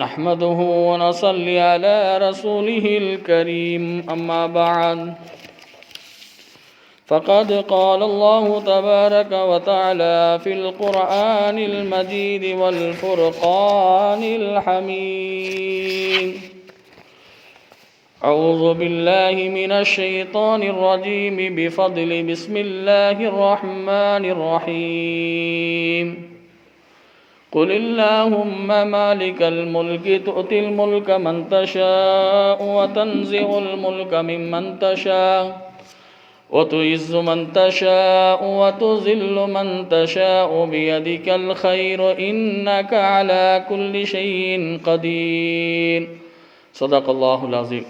نحمده ونصلي على رسوله الكريم أما بعد فقد قال الله تبارك وتعالى في القرآن المجيد والفرقان الحميد أعوذ بالله من الشيطان الرجيم بفضل بسم الله الرحمن الرحيم قل اللهم مالك الملك تؤتي الملك من تشاء وتنزع الملك ممن تشاء وتعز من تشاء وتذل من تشاء بيدك الخير إنك على كل شيء قدير صدق الله العظيم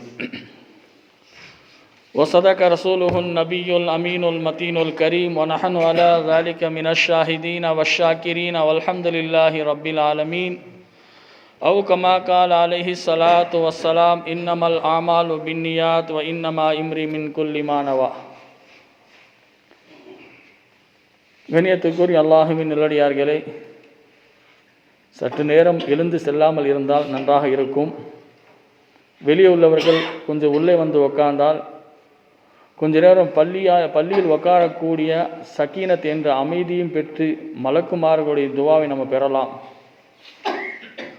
وصدق رسوله النبي الأمين المتين الكريم ونحن على ذلك من الشاهدين والشاكرين والحمد لله رب العالمين أو كما قال عليه الصلاة والسلام إنما الأعمال بالنيات وإنما امرئ من كل ما نوى. கண்ணியத்துக்குரிய அல்லாஹுவின் நல்லடியார்களே, சற்று நேரம் எழுந்து செல்லாமல் இருந்தால் நன்றாக இருக்கும். வெளியே உள்ளவர்கள் கொஞ்சம் உள்ளே வந்து உக்காந்தால் கொஞ்ச நேரம் பள்ளியில் உட்காரக்கூடிய சக்கீனத் என்ற அமைதியும் பெற்று மலக்குமார்களுடைய துவாவை நம்ம பெறலாம்.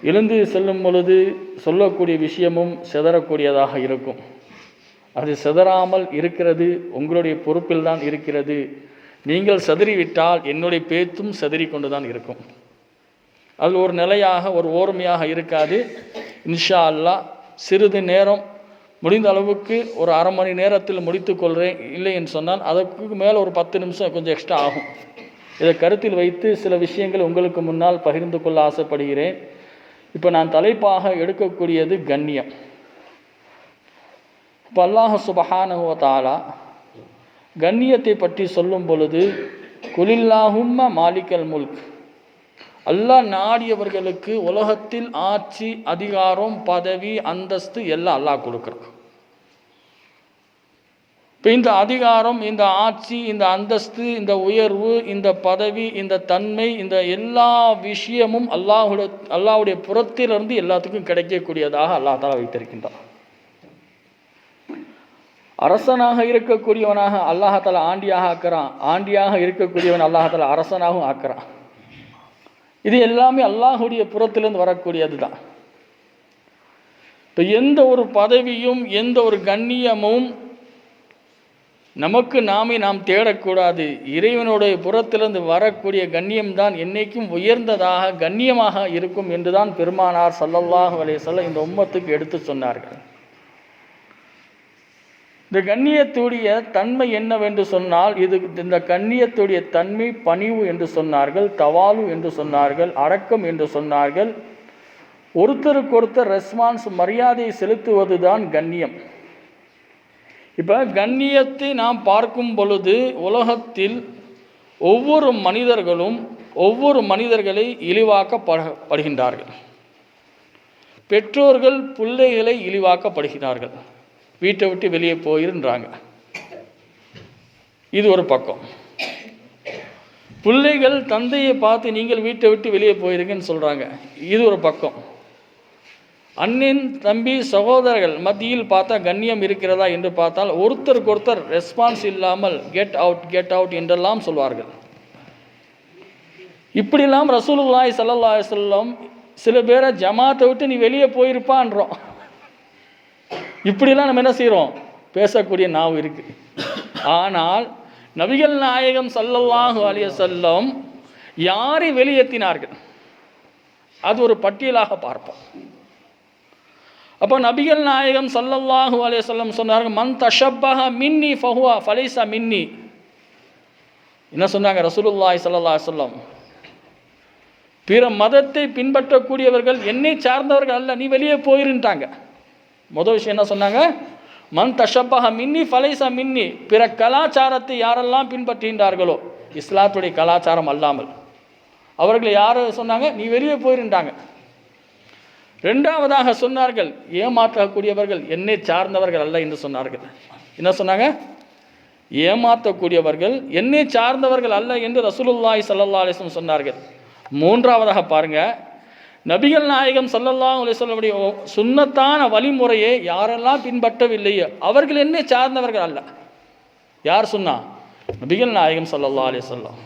எழுந்து செல்லும் பொழுது சொல்லக்கூடிய விஷயமும் சிதறக்கூடியதாக இருக்கும். அது சிதறாமல் இருக்கிறது உங்களுடைய பொறுப்பில் தான் இருக்கிறது. நீங்கள் சிதறிவிட்டால் என்னுடைய பேச்சும் சிதறி கொண்டு தான் இருக்கும். அது ஒரு நிலையாக ஒரு ஓர்மையாக இருக்காது. இன்ஷா அல்லாஹ் சிறிது நேரம் முடிந்த அளவுக்கு ஒரு அரை மணி நேரத்தில் முடித்துக்கொள்கிறேன். இல்லை என்று சொன்னால் அதற்கு மேலே ஒரு 10 நிமிஷம் கொஞ்சம் எக்ஸ்ட்ரா ஆகும். இதை கருத்தில் வைத்து சில விஷயங்கள் உங்களுக்கு முன்னால் பகிர்ந்து கொள்ள ஆசைப்படுகிறேன். இப்போ நான் தலைப்பாக எடுக்கக்கூடியது கண்ணியம். இப்போ அல்லாஹ் சுப்ஹானஹு வ தஆலா கண்ணியத்தை பற்றி சொல்லும் பொழுது குலில்லாஹும்ம மாலிக்கல் முல்க், அல்லாஹ் நாடியவர்களுக்கு உலகத்தில் ஆட்சி அதிகாரம் பதவி அந்தஸ்து எல்லாம் அல்லாஹ் கொடுக்குறான். இப்போ இந்த அதிகாரம் இந்த ஆட்சி இந்த அந்தஸ்து இந்த உயர்வு இந்த பதவி இந்த தன்மை இந்த எல்லா விஷயமும் அல்லாஹ்வுடைய புறத்திலிருந்து எல்லாத்துக்கும் கிடைக்கக்கூடியதாக அல்லாஹ் தஆலா வைத்திருக்கின்றான். அரசனாக இருக்கக்கூடியவனாக அல்லாஹ் தஆலா ஆண்டியாக ஆக்குறான். ஆண்டியாக இருக்கக்கூடியவன் அல்லாஹ் தஆலா அரசனாகவும் ஆக்குறான். இது எல்லாமே அல்லாஹுடைய புறத்திலிருந்து வரக்கூடியது தான். இப்போ எந்த ஒரு பதவியும் எந்த ஒரு கண்ணியமும் நமக்கு நாம் தேடக்கூடாது. இறைவனுடைய புறத்திலிருந்து வரக்கூடிய கண்ணியம்தான் என்னைக்கும் உயர்ந்ததாக கண்ணியமாக இருக்கும் என்றுதான் பெருமானார் ஸல்லல்லாஹு அலைஹி வஸல்லம் இந்த உம்மத்துக்கு எடுத்து சொன்னார்கள். இந்த கண்ணியத்துடைய தன்மை என்னவென்று சொன்னால் இந்த கண்ணியத்துடைய தன்மை பணிவு என்று சொன்னார்கள், தவாலு என்று சொன்னார்கள், அடக்கம் என்று சொன்னார்கள். ஒருத்தருக்கொருத்தர் ரெஸ்பான்ஸ் மரியாதை செலுத்துவது தான் கண்ணியம். இப்போ கண்ணியத்தை நாம் பார்க்கும் பொழுது உலகத்தில் ஒவ்வொரு மனிதர்களை இழிவாக்கப்படுகின்றார்கள். பெற்றோர்கள் பிள்ளைகளை இழிவாக்கப்படுகிறார்கள். வீட்டை விட்டு வெளியே போயிருன்றாங்க. இது ஒரு பக்கம். பிள்ளைகள் தந்தையை பார்த்து நீங்கள் வீட்டை விட்டு வெளியே போயிருங்கன்னு சொல்கிறாங்க. இது ஒரு பக்கம். அண்ணன் தம்பி சகோதரர்கள் மத்தியில் பார்த்தா கண்ணியம் இருக்கிறதா என்று பார்த்தால் ஒருத்தருக்கு ஒருத்தர் ரெஸ்பான்ஸ் இல்லாமல் கெட் அவுட் என்றெல்லாம் சொல்வார்கள். இப்படிலாம் ரசூலுல்லாஹி ஸல்லல்லாஹு அலைஹி வஸல்லம் சில பேரை ஜமாத்தை விட்டு நீ வெளியே போயிருப்பான்றோம். இப்படிலாம் நம்ம என்ன செய்கிறோம்? பேசக்கூடிய நாவு இருக்குது. ஆனால் நபிகள் நாயகம் ஸல்லல்லாஹு அலைஹி வஸல்லம் யாரை வெளியேற்றினார்கள் அது ஒரு பட்டியலாக பார்ப்போம். அப்போ நபிகள் நாயகம் ஸல்லல்லாஹு அலைஹி வஸல்லம் சொன்னார்கள், மன் தஷப்பஹ மின்னி ஃபஹுவ ஃபலைஸ மின்னி. என்ன சொன்னாங்க ரசூலுல்லாஹி ஸல்லல்லாஹு அலைஹி வஸல்லம்? பிற மதத்தை பின்பற்றக்கூடியவர்கள் என்னை சார்ந்தவர்கள் அல்ல, நீ வெளியே போயிருந்தாங்க. முதல் விஷயம் என்ன சொன்னாங்க? மன் தஷப்பஹ மின்னி ஃபலைஸ மின்னி. பிற கலாச்சாரத்தை யாரெல்லாம் பின்பற்றுகின்றார்களோ இஸ்லாத்துடைய கலாச்சாரம் அல்லாமல் அவர்கள் யார் சொன்னாங்க? நீ வெளியே போயிருந்தாங்க. ரெண்டாவதாக சொன்னார்கள், ஏமாற்றக்கூடியவர்கள் என்னை சார்ந்தவர்கள் அல்ல என்று சொன்னார்கள். என்ன சொன்னாங்க? ஏமாற்றக்கூடியவர்கள் என்னை சார்ந்தவர்கள் அல்ல என்று ரசூலுல்லாஹி ஸல்லல்லாஹு அலைஹி வஸல்லம் சொன்னார்கள். மூன்றாவதாக பாருங்க, நபிகள் நாயகம் ஸல்லல்லாஹு அலைஹி வஸல்லம் சுன்னத்தான வழிமுறையை யாரெல்லாம் பின்பற்றவில்லையோ அவர்கள் என்ன சார்ந்தவர்கள் அல்ல. யார் சொன்னா? நபிகள் நாயகம் ஸல்லல்லாஹு அலைஹி வஸல்லம்.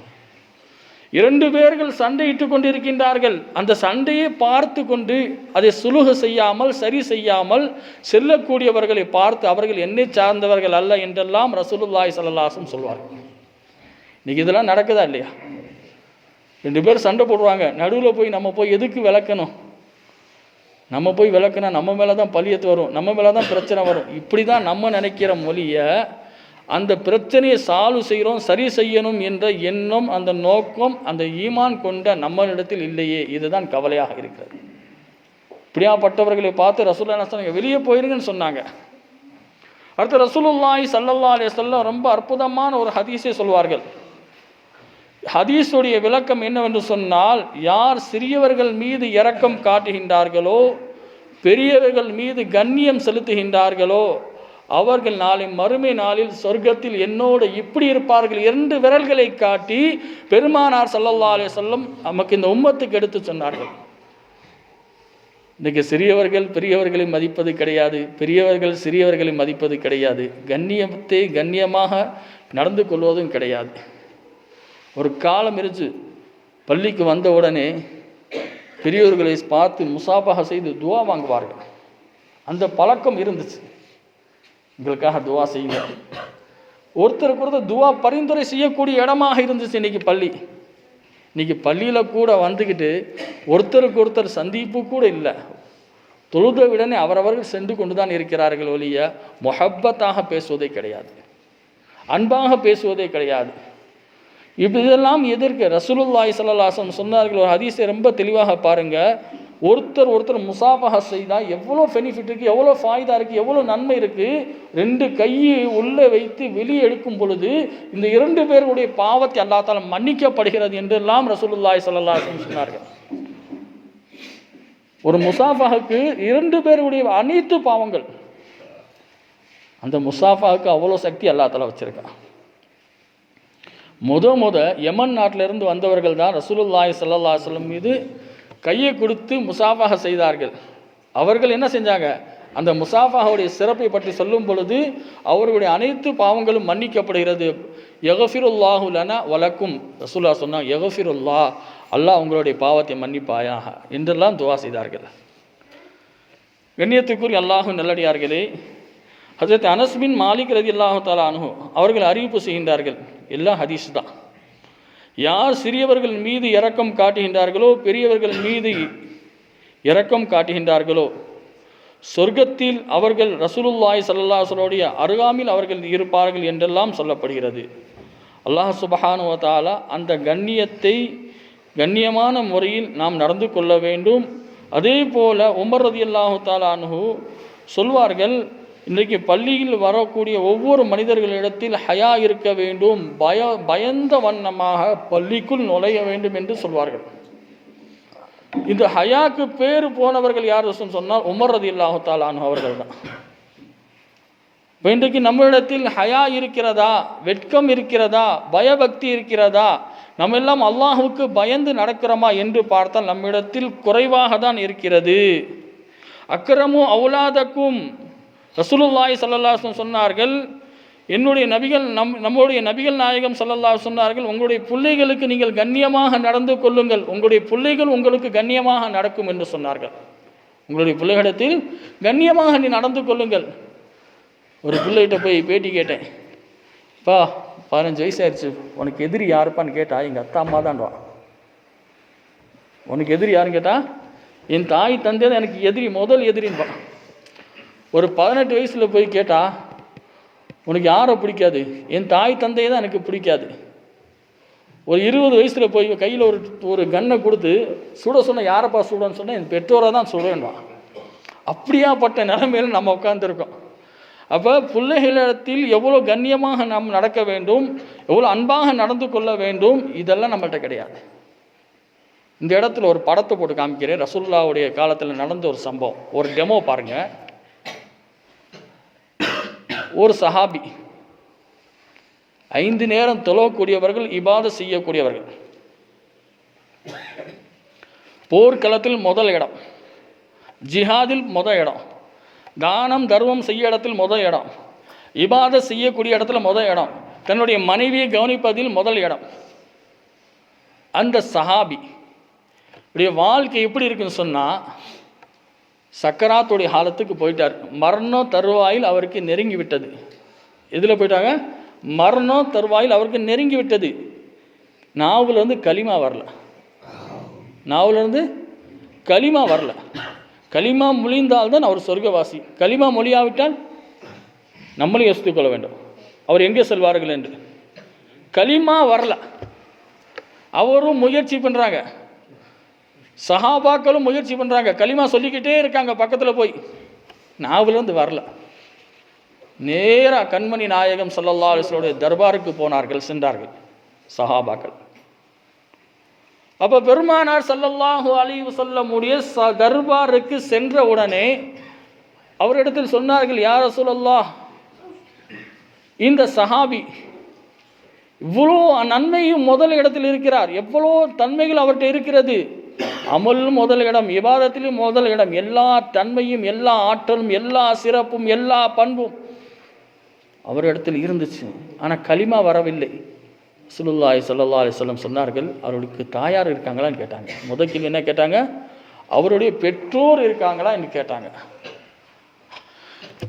2 பேர்கள் சண்டையிட்டு கொண்டிருக்கின்றார்கள். அந்த சண்டையை பார்த்து கொண்டு அதை சுலுக செய்யாமல் சரி செய்யாமல் செல்லக்கூடியவர்களை பார்த்து அவர்கள் என்னை சார்ந்தவர்கள் அல்ல என்றெல்லாம் ரசூலுல்லாஹி ஸல்லல்லாஹு அலைஹி வஸல்லம் சொல்வார்கள். இன்னைக்கு இதெல்லாம் நடக்குதா இல்லையா? 2 பேர் சண்டை போடுவாங்க, நடுவில் போய் நம்ம போய் எதுக்கு விளக்கணும்? நம்ம போய் விளக்குனா நம்ம மேலே தான் பழியத்து வரும், நம்ம மேலே தான் பிரச்சனை வரும். இப்படி தான் நம்ம நினைக்கிற மொழியை அந்த பிரச்சனையை சால்வ் செய்கிறோம், சரி செய்யணும் என்ற எண்ணம், அந்த நோக்கம், அந்த ஈமான் கொண்ட நம்மளிடத்தில் இல்லையே. இதுதான் கவலையாக இருக்கிறது. இப்படியாப்பட்டவர்களை பார்த்து ரசூலுல்லாஹி சொன்னாங்க, வெளியே போயிருங்கன்னு சொன்னாங்க. அடுத்து ரசூலுல்லாஹி ஸல்லல்லாஹு அலைஹி வஸல்லம் ரொம்ப அற்புதமான ஒரு ஹதீஸை சொல்வார்கள். ஹதீஸுடைய விளக்கம் என்னவென்று சொன்னால், யார் சிறியவர்கள் மீது இரக்கம் காட்டுகின்றார்களோ, பெரியவர்கள் மீது கண்ணியம் செலுத்துகின்றார்களோ, அவர்கள் நாளை மறுமை நாளில் சொர்க்கத்தில் என்னோடு இப்படி இருப்பார்கள். 2 விரல்களை காட்டி பெருமானார் ஸல்லல்லாஹு அலைஹி வஸல்லம் நமக்கு இந்த உம்மத்துக்கு எடுத்து சொன்னார்கள். இன்றைக்கு சிறியவர்கள் பெரியவர்களை மதிப்பது கிடையாது, பெரியவர்கள் சிறியவர்களை மதிப்பது கிடையாது, கண்ணியத்தை கண்ணியமாக நடந்து கொள்வதும் கிடையாது. ஒரு காலம் இருந்துச்சு, பள்ளிக்கு வந்த உடனே பெரியவர்களை பார்த்து முசாபஹா செய்து துவா வாங்குவார்கள். அந்த பழக்கம் இருந்துச்சு. எங்களுக்காக துவா செய்யுங்க, ஒருத்தருக்கு ஒருத்தர் துவா பரிந்துரை செய்யக்கூடிய இடமாக இருந்துச்சு இன்னைக்கு பள்ளி. இன்னைக்கு பள்ளியில் கூட வந்துக்கிட்டு ஒருத்தருக்கு ஒருத்தர் சந்திப்பு கூட இல்லை. தொழுத விடனே அவரவர்கள் சென்று கொண்டு தான் இருக்கிறார்கள் ஒழிய முஹப்பத்தாக பேசுவதே கிடையாது, அன்பாக பேசுவதே கிடையாது. இதெல்லாம் எதற்கு? ரசூலுல்லாஹி ஸல்லல்லாஹு அலைஹி வஸல்லம் சொன்னார்கள். ஒரு ஹதீஸை ரொம்ப தெளிவாக பாருங்க. ஒருத்தர் முசாபஹா செய்தால் எவ்வளோ பெனிஃபிட் இருக்குது, எவ்வளோ ஃபாய்தா இருக்குது, எவ்வளோ நன்மை இருக்குது. 2 கையை உள்ளே வைத்து வெளியே எடுக்கும் பொழுது இந்த 2 பேருடைய பாவத்தை அல்லாஹ் தஆலா மன்னிக்கப்படுகிறது என்றெல்லாம் ரசூலுல்லாஹி ஸல்லல்லாஹு அலைஹி வஸல்லம் சொன்னார்கள். ஒரு முசாஃபாவுக்கு 2 பேருடைய அனைத்து பாவங்கள், அந்த முசாஃபாவுக்கு அவ்வளோ சக்தி அல்லாஹ் தஆலா வச்சிருக்கான். யமன் நாட்டிலிருந்து வந்தவர்கள் தான் ரசூலுல்லாஹி ஸல்லல்லாஹு அலைஹி வஸல்லம் மீது கையை கொடுத்து முசாஃபாஹா செய்தார்கள். அவர்கள் என்ன செஞ்சாங்க? அந்த முசாஃபாஹுடைய சிறப்பை பற்றி சொல்லும் பொழுது அவர்களுடைய அனைத்து பாவங்களும் மன்னிக்கப்படுகிறது. யக்ஃபிருல்லாஹு லனா வலக்கும், ரசூலுல்லாஹ் சொன்னாங்க, யக்ஃபிருல்லாஹ், அல்லாஹ் உங்களுடைய பாவத்தை மன்னிப்பாயாக என்றெல்லாம் துவா செய்தார்கள். கண்ணியத்துக்குரிய அல்லாஹ்வின் நல்லடியார்களே, ஹஜ்ரத் அனஸ் பின் மாலிக் ரலியல்லாஹு தஆலா அன்ஹு அவர்கள் அறிவிப்பு செய்கின்றார்கள். எல்லாம் ஹதீஸ் தான். யார் சிறியவர்கள் மீது இரக்கம் காட்டுகின்றார்களோ, பெரியவர்கள் மீது இரக்கம் காட்டுகின்றார்களோ, சொர்க்கத்தில் அவர்கள் ரசூலுல்லாஹி ஸல்லல்லாஹு அலைஹி வஸல்லம் அருகாமையில் அவர்கள் இருப்பார்கள் என்றெல்லாம் சொல்லப்படுகிறது. அல்லாஹ் சுப்ஹானஹு வ தஆலா அந்த கண்ணியத்தை கண்ணியமான முறையில் நாம் நடந்து கொள்ள வேண்டும். அதே போல உமர் ரலியல்லாஹு தஆலா அன்ஹு சொல்வார்கள், இன்றைக்கு பள்ளியில் வரக்கூடிய ஒவ்வொரு மனிதர்களிடத்தில் ஹயா இருக்க வேண்டும், பயந்த வண்ணமாக பள்ளிக்குள் நுழைய வேண்டும் என்று சொல்வார்கள். இந்த ஹயாக்கு பேர் போனவர்கள் யார் சொன்னால் உமர் ரலியல்லாஹு தஆலா அன்ஹு அவர்கள் தான். இப்போ இன்றைக்கு நம்மளிடத்தில் ஹயா இருக்கிறதா, வெட்கம் இருக்கிறதா, பயபக்தி இருக்கிறதா, நம்ம எல்லாம் அல்லாஹுக்கு பயந்து நடக்கிறோமா என்று பார்த்தால் நம்மிடத்தில் குறைவாக தான் இருக்கிறது. அக்ரமு அவுலாதக்கும், ரசூலுல்லாஹி ஸல்லல்லாஹு அலைஹி வஸல்லம் சொன்னார்கள், என்னுடைய நபிகள் நம்முடைய நபிகள் நாயகம் ஸல்லல்லாஹு அலைஹி வஸல்லம் சொன்னார்கள், உங்களுடைய பிள்ளைகளுக்கு நீங்கள் கண்ணியமாக நடந்து கொள்ளுங்கள், உங்களுடைய பிள்ளைகள் உங்களுக்கு கண்ணியமாக நடக்கும் என்று சொன்னார்கள். உங்களுடைய பிள்ளைகளிடத்தில் கண்ணியமாக நீ நடந்து கொள்ளுங்கள். ஒரு பிள்ளைகிட்ட போய் பேட்டி கேட்டேன், பா 15 வயசு ஆயிடுச்சு, உனக்கு எதிரி யாருப்பான்னு கேட்டா எங்கள் அத்தா அம்மா தான்வா. உனக்கு எதிரி யாருன்னு கேட்டால் என் தாய் தந்தை தான் எனக்கு எதிரி, முதல் எதிரின்பா. ஒரு 18 வயசில் போய் கேட்டால் உனக்கு யாரை பிடிக்காது, என் தாய் தந்தையை தான் எனக்கு பிடிக்காது. ஒரு 20 வயசில் போய் கையில் ஒரு கன்னை கொடுத்து சுட சொன்ன, யாரைப்பா சுடன்னு சொன்னால் என் பெற்றோரை தான் சுடவேண்டா. அப்படியாப்பட்ட நிலைமையில் நம்ம உட்காந்துருக்கோம். அப்போ பிள்ளைகளிடத்தில் எவ்வளோ கண்ணியமாக நாம் நடக்க வேண்டும், எவ்வளோ அன்பாக நடந்து கொள்ள வேண்டும், இதெல்லாம் நம்மள்கிட்ட கிடையாது. இந்த இடத்துல ஒரு படத்தை போட்டு காமிக்கிறேன். ரசூலுல்லாஹ்வுடைய காலத்தில் நடந்த ஒரு சம்பவம், ஒரு டெமோ பாருங்கள். ஒரு சஹாபி 5 நேரம் தொழக்கூடியவர்கள், இபாதத் செய்யக்கூடியவர்கள். போர்க்களத்தில் முதல் இடம், ஜிஹாதில் முதல் இடம், தானம் தர்மம் செய்ய இடத்தில் முதல் இடம், இபாதத் செய்யக்கூடிய இடத்துல முதல் இடம், தன்னுடைய மனைவியை கவனிப்பதில் முதல் இடம். அந்த சஹாபி உடைய வாழ்க்கை எப்படி இருக்குன்னு சொன்னால், சக்கராத்துடைய காலத்துக்கு போயிட்டார். மரணம் தருவாயில் அவருக்கு நெருங்கி விட்டது. எதில் போயிட்டாங்க? மரணம் தருவாயில் அவருக்கு நெருங்கி விட்டது. நாவலேருந்து களிமா வரல, நாவலேருந்து களிமா வரல. களிமா மொழிந்தால்தான் அவர் சொர்க்கவாசி. களிமா மொழியாவிட்டால் நம்மளும் யோசித்துக் கொள்ள வேண்டும், அவர் எங்கே செல்வார்கள் என்று. களிமா வரல, அவரும் முயற்சி பண்ணுறாங்க, சஹாபாக்களும் முயற்சி பண்ணுறாங்க, களிமா சொல்லிக்கிட்டே இருக்காங்க பக்கத்தில் போய். நாவலேருந்து வரல. நேராக கண்மணி நாயகம் ஸல்லல்லாஹு அலைஹி வஸல்லம் தர்பாருக்கு போனார்கள், சென்றார்கள் சஹாபாக்கள். அப்போ பெருமானார் ஸல்லல்லாஹு அலைஹி வஸல்லம் உடைய தர்பாருக்கு சென்ற உடனே அவரிடத்தில் சொன்னார்கள், யா ரசூலல்லாஹ், இந்த சஹாபி இவ்வளோ நன்மையும் முதல் இடத்தில் இருக்கிறார், எவ்வளோ தன்மைகள் அவர்கிட்ட இருக்கிறது, அமல் முதல் இடம், இபாதத்திலும் முதல் இடம், எல்லா தன்மையும் எல்லா ஆற்றலும் எல்லா சிறப்பும் எல்லா பண்பும் அவரிடத்தில் இருந்துச்சு. ஆனால் களிமா வரவில்லை. ரசூலுல்லாஹி ஸல்லல்லாஹு அலைஹி வஸல்லம் சொன்னார்கள், அவருக்கு தாயார் இருக்காங்களான்னு கேட்டாங்க. முதல் என்ன கேட்டாங்க? அவருடைய பெற்றோர் இருக்காங்களா என்று கேட்டாங்க.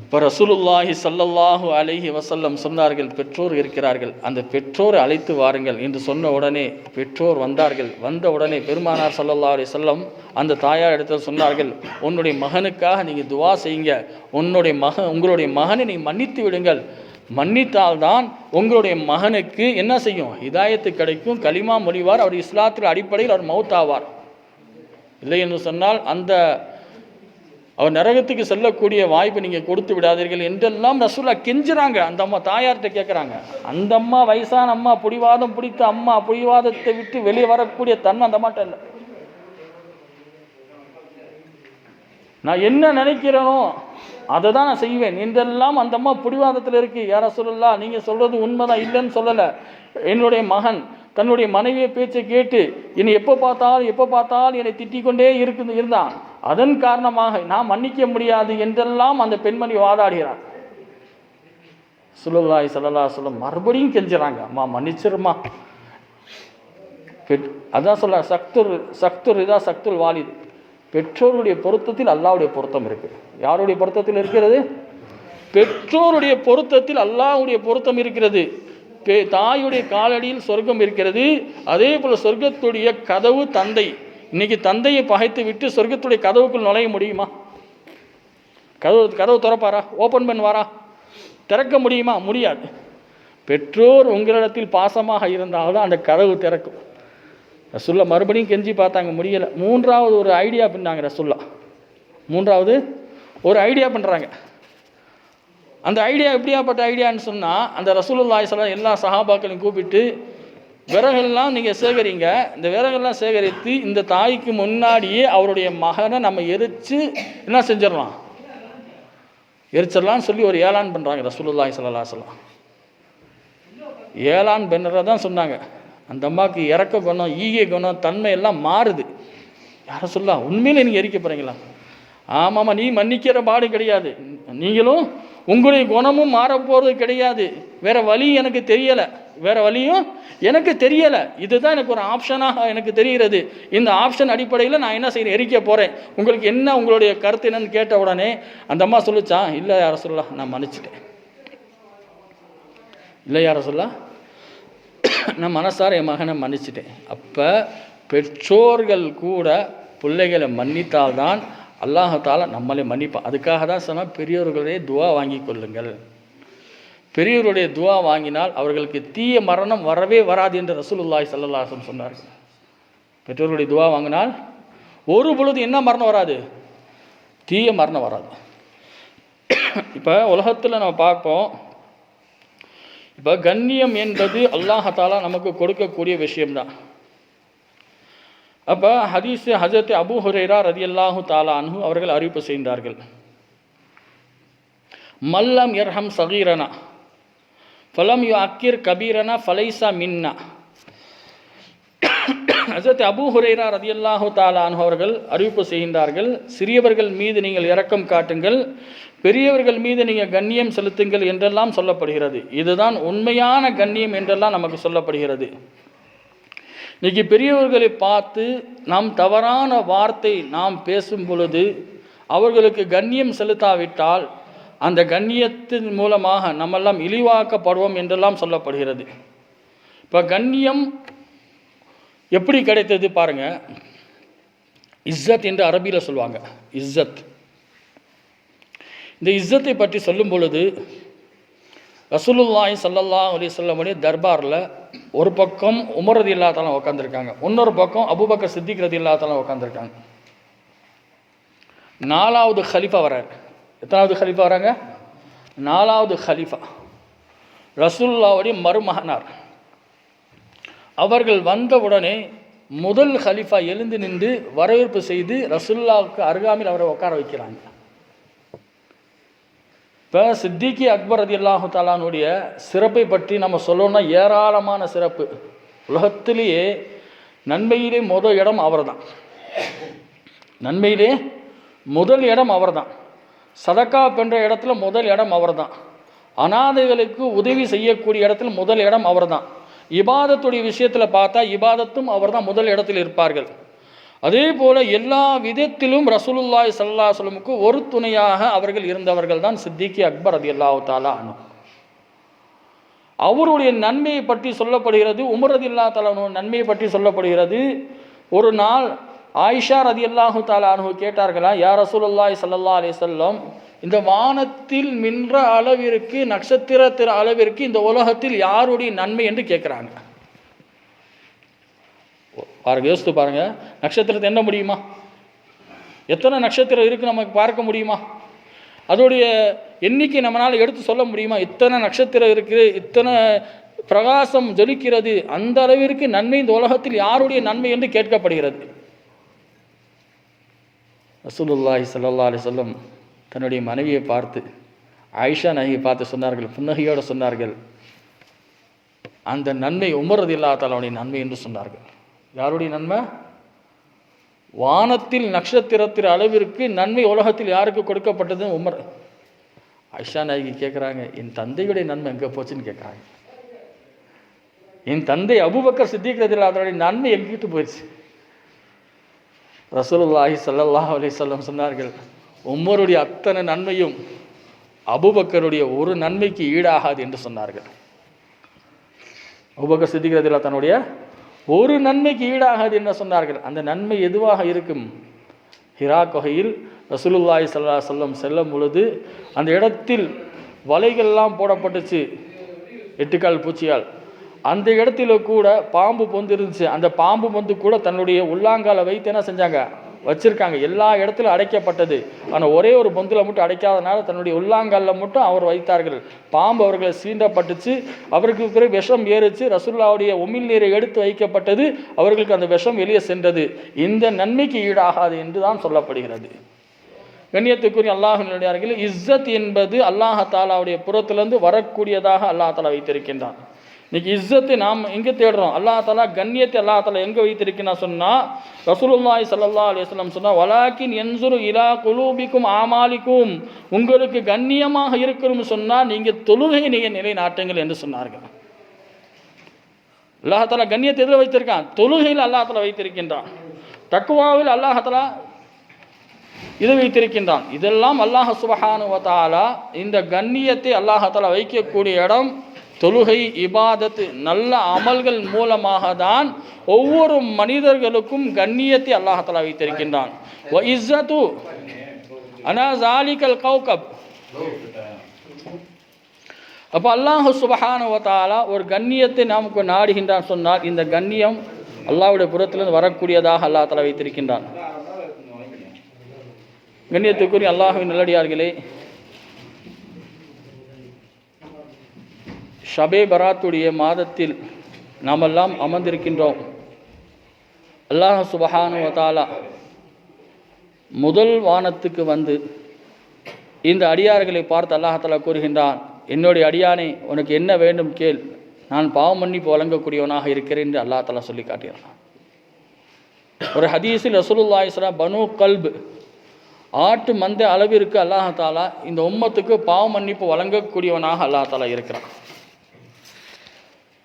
இப்போ ரசூலுல்லாஹி ஸல்லல்லாஹு அலைஹி வஸல்லம் சொன்னார்கள், பெற்றோர் இருக்கிறார்கள், அந்த பெற்றோரை அழைத்து வாருங்கள் என்று சொன்ன உடனே பெற்றோர் வந்தார்கள். வந்த உடனே பெருமானார் ஸல்லல்லாஹு அலைஹி வஸல்லம் அந்த தாயார் இடத்தில் சொன்னார்கள், உன்னுடைய மகனுக்காக நீங்கள் துவா செய்யுங்க, உங்களுடைய மகனை நீங்கள் மன்னித்து விடுங்கள், மன்னித்தால்தான் உங்களுடைய மகனுக்கு என்ன செய்யும், ஹிதாயத்து கிடைக்கும், கலிமா மொழிவார், அவர் இஸ்லாத்தில் அடிப்படையில் அவர் மௌத்தாவார். இல்லை என்று சொன்னால் அவர் நரகத்துக்கு செல்லக்கூடிய வாய்ப்பு நீங்கள் கொடுத்து விடாதீர்கள் என்றெல்லாம் ரசூலா கெஞ்சுறாங்க. அந்த அம்மா தாயார்கிட்ட கேட்குறாங்க. அந்த அம்மா வயசான அம்மா, புடிவாதம் பிடித்த அம்மா, புடிவாதத்தை விட்டு வெளியே வரக்கூடிய தன்மை அந்த அம்மாட்ட இல்லை. நான் என்ன நினைக்கிறேனோ அதை தான் நான் செய்வேன் என்றெல்லாம் அந்த அம்மா புடிவாதத்தில் இருக்கு. யா ரசூலுல்லாஹ், நீங்கள் சொல்கிறது உண்மைதான், இல்லைன்னு சொல்லலை. என்னுடைய மகன் தன்னுடைய மனைவியை பேச்சை கேட்டு என்னை எப்போ பார்த்தாலும் என்னை திட்டிக் கொண்டே இருந்தான், அதன் காரணமாக நான் மன்னிக்க முடியாது என்றெல்லாம் அந்த பெண்மணி வாதாடுகிறார். ரசூலுல்லாஹி ஸல்லல்லாஹு அலைஹி வஸல்லம் மறுபடியும் கெஞ்சுறாங்க, அம்மா மன்னிச்சிருமா. அதான் சொல்ல சக்துல் வாலிது, பெற்றோருடைய பொருத்தத்தில் அல்லாஹ்வுடைய பொருத்தம் இருக்குது. யாருடைய பொருத்தத்தில் இருக்கிறது? பெற்றோருடைய பொருத்தத்தில் அல்லாஹ்வுடைய பொருத்தம் இருக்கிறது. தாயுடைய காலடியில் சொர்க்கம் இருக்கிறது. அதே போல் சொர்க்கத்துடைய கதவு தந்தை. இன்னைக்கு தந்தையை பகைத்து விட்டு சொர்க்கத்துடைய கதவுக்குள் நுழைய முடியுமா? கதவு திறப்பாரா? ஓப்பன் பண்ணுவாரா? திறக்க முடியுமா? முடியாது. பெற்றோர் உங்களிடத்தில் பாசமாக இருந்தால்தான் அந்த கதவு திறக்கும். ரசூல்லா மறுபடியும் கெஞ்சி பார்த்தாங்க, முடியலை. மூன்றாவது ஒரு ஐடியா பண்ணாங்க ரசூல்லா. மூன்றாவது ஒரு ஐடியா பண்ணுறாங்க. அந்த ஐடியா எப்படியாப்பட்ட ஐடியான்னு சொன்னால், அந்த ரசூலுல்லாஹி ஸல்லல்லாஹு அலைஹி வஸல்லம் எல்லா சஹாபாக்களையும் கூப்பிட்டு, விறகெல்லாம் நீங்கள் சேகரிங்க, இந்த விறகெல்லாம் சேகரித்து இந்த தாய்க்கு முன்னாடியே அவருடைய மகனை நம்ம என்ன செஞ்சிடலாம், எரிச்சிடலான்னு சொல்லி ஒரு ஏலான் பண்ணுறாங்க ரசூலுல்லாஹி ஸல்லல்லாஹு அலைஹி வஸல்லம். ஏலான் பண்ணுறத தான் சொன்னாங்க. அந்த அம்மாவுக்கு இறக்க குணம், ஈகை குணம், தன்மை எல்லாம் மாறுது. யாரை சொல்ல, உண்மையிலே நீங்கள் எரிக்க போகிறீங்களா? ஆமாம்மா, நீ மன்னிக்கிற பாடு கிடையாது, நீங்களும் உங்களுடைய குணமும் மாறப்போகிறது கிடையாது. வேறு வழி எனக்கு தெரியலை, வேறு வழியும் எனக்கு தெரியலை. இதுதான் எனக்கு ஒரு ஆப்ஷனாக எனக்கு தெரிகிறது. இந்த ஆப்ஷன் அடிப்படையில் நான் என்ன செய்யணும், எரிக்க போகிறேன். உங்களுக்கு என்ன, உங்களுடைய கருத்து என்னன்னு கேட்ட உடனே அந்த அம்மா சொல்லிச்சான், இல்லை யாரை சொல்ல, நான் மன்னிச்சிட்டேன். இல்லை யாரை சொல்ல, நான் மனசார என் மகனை மன்னிச்சிட்டேன். அப்போ பெற்றோர்கள் கூட பிள்ளைகளை மன்னித்தால்தான் அல்லாஹால நம்மளை மன்னிப்பான். அதுக்காக தான் சொன்னால், பெரியோர்களுடைய துவா வாங்கி கொள்ளுங்கள். பெரியோருடைய துவா வாங்கினால் அவர்களுக்கு தீய மரணம் வரவே வராது என்று ரசூலுல்லாஹி ஸல்லல்லாஹு அலைஹி வஸல்லம் சொன்னார்கள். பெற்றோருடைய துவா வாங்கினால் ஒரு பொழுது என்ன மரணம் வராது, தீய மரணம் வராது. இப்போ உலகத்தில் நம்ம பார்ப்போம், இப்போ கண்ணியம் என்பது அல்லாஹாலா நமக்கு கொடுக்கக்கூடிய விஷயம்தான். அப்போ ஹதீஸ் ஹஜரத் அபூ ஹுரைரா ரலியல்லாஹு தஆலா அன்ஹு அவர்கள் அறிவிப்பு செய்தார்கள், மல்லம் யர்ஹம் சகீரனா ஃபலம் யுஅக்கிர் கபீரனா ஃபலைஸா மின்னா. ஹஸரத் அபூ ஹுரைரா ரலியல்லாஹு தஆலா அன்ஹு அவர்கள் அறிவிப்பு செய்கின்றார்கள், சிறியவர்கள் மீது நீங்கள் இரக்கம் காட்டுங்கள், பெரியவர்கள் மீது நீங்கள் கண்ணியம் செலுத்துங்கள் என்றெல்லாம் சொல்லப்படுகிறது. இதுதான் உண்மையான கண்ணியம் என்றெல்லாம் நமக்கு சொல்லப்படுகிறது. இன்றைக்கி பெரியவர்களை பார்த்து நாம் தவறான வார்த்தை நாம் பேசும் பொழுது அவர்களுக்கு கண்ணியம் செலுத்தாவிட்டால் அந்த கண்ணியத்தின் மூலமாக நம்மெல்லாம் இழிவாக்கப்படுவோம் என்றெல்லாம் சொல்லப்படுகிறது. இப்போ கண்ணியம் எப்படி கிடைத்தது பாருங்க. இஸ்ஸத் என்று அரபியில் சொல்லுவாங்க. இஸ்ஸத், இந்த இஸ்ஸத்தை பற்றி சொல்லும் பொழுது ரசூலுல்லாஹி ஸல்லல்லாஹு அலைஹி வஸல்லம் தர்பாரில் ஒரு பக்கம் உமர் ரலியல்லாஹு தஆலா உட்காந்துருக்காங்க, இன்னொரு பக்கம் அபூபக்கர் சித்திக் ரலியல்லாஹு தஆலா உட்காந்துருக்காங்க. 4வது ஹலீஃபா வரார். எத்தனாவது ஹலீஃபா வராங்க? 4வது ஹலீஃபா ரசூலுல்லாஹ்வுடைய மருமகனார். அவர்கள் வந்தவுடனே முதல் ஹலீஃபா எழுந்து நின்று வரவேற்பு செய்து ரசூலுல்லாஹ்வுக்கு அருகாமையில் அவரை உட்கார வைக்கிறாங்க. இப்போ சித்திகி அக்பர் ரலியல்லாஹு தஆலாவுடைய சிறப்பை பற்றி நம்ம சொல்லணும்னா ஏராளமான சிறப்பு. உலகத்திலேயே நன்மையிலே முதல் இடம் அவர் தான். நன்மையிலே முதல் இடம் அவர் தான். சதக்கா பென்ற இடத்துல முதல் இடம் அவர் தான். அனாதைகளுக்கு உதவி செய்யக்கூடிய இடத்துல முதல் இடம் அவர் தான். இபாதத்துடைய விஷயத்தில் பார்த்தா இபாதத்தும் அவர் தான் முதல் இடத்தில் இருப்பார்கள். அதே போல் எல்லா விதத்திலும் ரசூலுல்லாஹி ஸல்லல்லாஹு அலைஹி வஸல்லமுக்கு ஒரு துணையாக அவர்கள் இருந்தவர்கள் தான் சித்திகி அக்பர் ரலியல்லாஹு தஆலா அன்ஹு. அவருடைய நன்மையை பற்றி சொல்லப்படுகிறது. உமர் ரலியல்லாஹு தஆலா அன்ஹு நன்மையை பற்றி சொல்லப்படுகிறது. ஒரு நாள் ஆயிஷா ரலியல்லாஹு தஆலா அன்ஹு கேட்டார்களா, யா ரசூலுல்லாஹி ஸல்லல்லாஹு அலைஹி வஸல்லம், இந்த வானத்தில் மின்ற அளவிற்கு நட்சத்திர அளவிற்கு இந்த உலகத்தில் யாருடைய நன்மை என்று கேட்குறாங்க. பாருங்க, யோசித்து பாருங்க, நட்சத்திரத்தை என்ன முடியுமா? எத்தனை நட்சத்திரம் இருக்குது நமக்கு பார்க்க முடியுமா? அதோடைய எண்ணிக்கை நம்மளால் எடுத்து சொல்ல முடியுமா? இத்தனை நட்சத்திரம் இருக்குது, இத்தனை பிரகாசம் ஜொலிக்கிறது, அந்த அளவிற்கு நன்மை இந்த உலகத்தில் யாருடைய நன்மை என்று கேட்கப்படுகிறது. ரசூலுல்லாஹி ஸல்லல்லாஹு அலைஹி வஸல்லம் தன்னுடைய மனைவியை பார்த்து, ஆயிஷா நாயகியை பார்த்து சொன்னார்கள், புன்னகையோடு சொன்னார்கள், அந்த நன்மை உமர் ரலியல்லாஹு தஆலாவுடைய நன்மை என்று சொன்னார்கள். யாருடைய நன்மை? வானத்தில் நட்சத்திரத்தின் அளவிற்கு நன்மை உலகத்தில் யாருக்கு கொடுக்கப்பட்டது? உமர். ஆயிஷா நாயகி கேட்குறாங்க, என் தந்தையுடைய நன்மை எங்கே போச்சுன்னு கேட்குறாங்க. என் தந்தை அபூபக்கர் சித்திக் ரலியல்லாஹு தஆலாவுடைய நன்மை எங்கிட்டு போயிடுச்சு? ரசூலுல்லாஹி ஸல்லல்லாஹு அலைஹி வஸல்லம் சொன்னார்கள், உமருடைய அத்தனை நன்மையும் அபூபக்கருடைய ஒரு நன்மைக்கு ஈடாகாது என்று சொன்னார்கள். அபூபக்கர் சித்திக் ரலியல்லாஹு தன்னுடைய ஒரு நன்மைக்கு ஈடாகாது என்று சொன்னார்கள். அந்த நன்மை எதுவாக இருக்கும்? ஹிரா குகையில் ரசூலுல்லாஹி ஸல்லல்லாஹு அலைஹி வஸல்லம் செல்லும் பொழுது அந்த இடத்தில் வலைகள்லாம் போடப்பட்டுச்சு 8 கால் பூச்சியால். அந்த இடத்துல கூட பாம்பு பொந்து இருந்துச்சு. அந்த பாம்பு பொந்து கூட தன்னுடைய உள்ளாங்காலை வைத்து என்ன செஞ்சாங்க? வச்சுருக்காங்க. எல்லா இடத்துலையும் அடைக்கப்பட்டது. ஆனால் ஒரே ஒரு பொந்தில் மட்டும் அடைக்காதனால தன்னுடைய உள்ளாங்காலில் மட்டும் அவர் வைத்தார்கள். பாம்பு அவர்களை சீண்டப்பட்டுச்சு. அவருக்கு பிறகு விஷம் ஏறிச்சு. ரசூலுல்லாஹ்வுடைய உமிழ் நீரை எடுத்து வைக்கப்பட்டது. அவர்களுக்கு அந்த விஷம் வெளியே சென்றது. இந்த நன்மைக்கு ஈடாகாது என்று தான் சொல்லப்படுகிறது. கண்ணியத்துக்குரிய அல்லாஹ்வின் நல்லடியார்களே, இஸ்ஸத் என்பது அல்லாஹ் தஆலாவுடைய புறத்திலிருந்து வரக்கூடியதாக அல்லாஹ் தஆலா வைத்திருக்கின்றான். இன்னைக்கு இஸ்ஸத்தை நாம் எங்கே தேடுறோம்? அல்லாஹ் தஆலா கண்ணியத்தை அல்லாஹ் தஆலா எங்கே வைத்திருக்கினா சொன்னால், ரசூலுல்லாஹி ஸல்லல்லாஹு அலைஹி வஸல்லம் சொன்னால், வலாக்கின் யன்சுரு இலா குலூபிக்கும் ஆமாலிக்கும், உங்களுக்கு கண்ணியமாக இருக்கணும்னு சொன்னால் நீங்கள் தொழுகை நீங்கள் நிலைநாட்டுங்கள் என்று சொன்னார்கள். அல்லாஹ் தஆலா கண்ணியத்தை எதில் வைத்திருக்கான்? தொழுகையில் அல்லாஹ் தஆலா வைத்திருக்கின்றான். தக்வாவில் அல்லாஹ் தஆலா இதை வைத்திருக்கின்றான். இதெல்லாம் அல்லாஹ் சுப்ஹானஹு வ தஆலா இந்த கண்ணியத்தை அல்லாஹ் தஆலா வைக்கக்கூடிய இடம் தொழுகை, இபாதத், நல்ல அமல்கள் மூலமாக தான் ஒவ்வொரு மனிதர்களுக்கும் கண்ணியத்தை அல்லாஹ் தஆலா வைத்திருக்கின்றான். வ இஸ்ஸத்து அனா ஸாலிகல் கௌகப். அப்போ அல்லாஹ் சுப்ஹானஹு வ தஆலா ஒரு கண்ணியத்தை நமக்கு நாடுகின்றான் சொன்னால், இந்த கண்ணியம் அல்லாஹ்வுடைய புறத்திலிருந்து வரக்கூடியதாக அல்லாஹ் தஆலா வைத்திருக்கின்றான். கண்ணியத்துக்குரிய அல்லாஹ்வின் நல்லடியார்களே, ஷபே பராத்துடைய மாதத்தில் நாமெல்லாம் அமர்ந்திருக்கின்றோம். அல்லாஹ் சுப்ஹானஹு வ தஆலா முதல் வானத்துக்கு வந்து இந்த அடியார்களை பார்த்து அல்லாஹ் தஆலா கூறுகின்றான், என்னுடைய அடியானே, உனக்கு என்ன வேண்டும் கேள், நான் பாவ மன்னிப்பு வழங்கக்கூடியவனாக இருக்கிறேன் என்று அல்லாஹ் தஆலா சொல்லி காட்டுகிறான். ஒரு ஹதீஸில் ரசூலுல்லாஹி ஸல்லல்லாஹு அலைஹி வஸல்லம் பனு கல்ப் ஆட்டு மந்தை அளவிற்கு அல்லாஹ் தாலா இந்த உம்மத்துக்கு பாவ மன்னிப்பு வழங்கக்கூடியவனாக அல்லாஹ் தாலா இருக்கிறான்.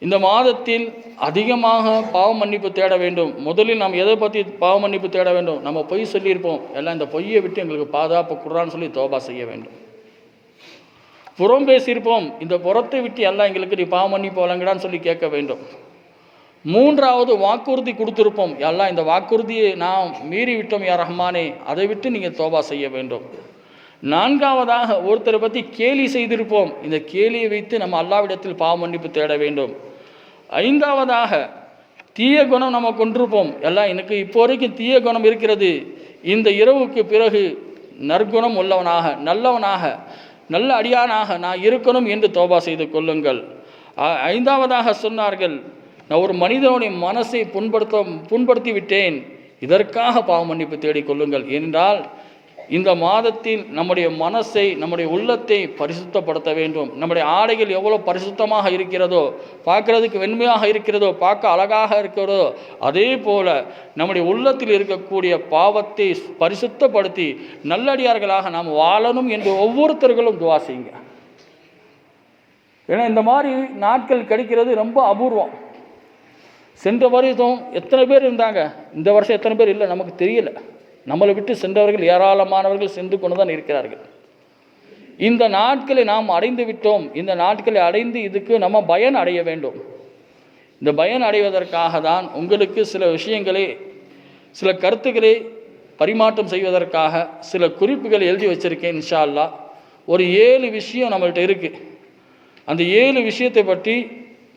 இந்த மாதத்தில் அதிகமாக பாவ மன்னிப்பு தேட வேண்டும். முதலில் நாம் எதை பற்றி பாவ மன்னிப்பு தேட வேண்டும்? நம்ம பொய் சொல்லியிருப்போம், எல்லாம் இந்த பொய்யை விட்டு எங்களுக்கு பாதுகாப்பு குர்ஆன் சொல்லி தௌபா செய்ய வேண்டும். புறம் பேசியிருப்போம், இந்த புறத்தை விட்டு எல்லாம் எங்களுக்கு நீ பாவ மன்னிப்பு வழங்கடான்னு சொல்லி கேட்க வேண்டும். மூன்றாவது வாக்குறுதி கொடுத்துருப்போம், எல்லாம் இந்த வாக்குறுதியை நாம் மீறி விட்டோம் யா ரஹ்மானே, அதை விட்டு நீங்கள் தௌபா செய்ய வேண்டும். நான்காவதாக ஒருத்தரை பற்றி கேலி செய்திருப்போம், இந்த கேலியை வைத்து நம்ம அல்லாஹ்விடத்தில் பாவ மன்னிப்பு தேட வேண்டும். ஐந்தாவதாக தீய குணம் நம்ம கொண்டிருப்போம், எல்லாம் எனக்கு இப்போ வரைக்கும் தீய குணம் இருக்கிறது, இந்த இரவுக்கு பிறகு நற்குணம் உள்ளவனாக நல்லவனாக நல்ல அடியானாக நான் இருக்கணும் என்று தௌபா செய்து கொள்ளுங்கள். ஐந்தாவதாக சொன்னார்கள், நான் ஒரு மனிதனுடைய மனசை புண்படுத்தி விட்டேன், இதற்காக பாவ மன்னிப்பு தேடிக்கொள்ளுங்கள். என்றால் இந்த மாதத்தில் நம்முடைய மனசை நம்முடைய உள்ளத்தை பரிசுத்தப்படுத்த வேண்டும். நம்முடைய ஆடைகள் எவ்வளோ பரிசுத்தமாக இருக்கிறதோ, பார்க்கறதுக்கு வெண்மையாக இருக்கிறதோ, பார்க்க அழகாக இருக்கிறதோ, அதே போல நம்முடைய உள்ளத்தில் இருக்கக்கூடிய பாவத்தை பரிசுத்தப்படுத்தி நல்லடியார்களாக நாம் வாழணும் என்று ஒவ்வொருத்தர்களும் துவா செய்யுங்க. ஏன்னா இந்த மாதிரி நாட்கள் கிடைக்கிறது ரொம்ப அபூர்வம். சென்ற வருஷம் எத்தனை பேர் இருந்தாங்க, இந்த வருஷம் எத்தனை பேர் இல்லை நமக்கு தெரியல. நம்மளை விட்டு சென்றவர்கள் ஏராளமானவர்கள் சென்று கொண்டு தான் இருக்கிறார்கள். இந்த நாட்களை நாம் அடைந்து விட்டோம். இந்த நாட்களை அடைந்து இதுக்கு நம்ம பயன் அடைய வேண்டும். இந்த பயன் அடைவதற்காக தான் உங்களுக்கு சில விஷயங்களை சில கருத்துக்களை பரிமாற்றம் செய்வதற்காக சில குறிப்புகள் எழுதி வச்சிருக்கேன். இன்ஷா அல்லாஹ் ஒரு 7 விஷயம் நம்மள்கிட்ட இருக்குது. அந்த 7 விஷயத்தை பற்றி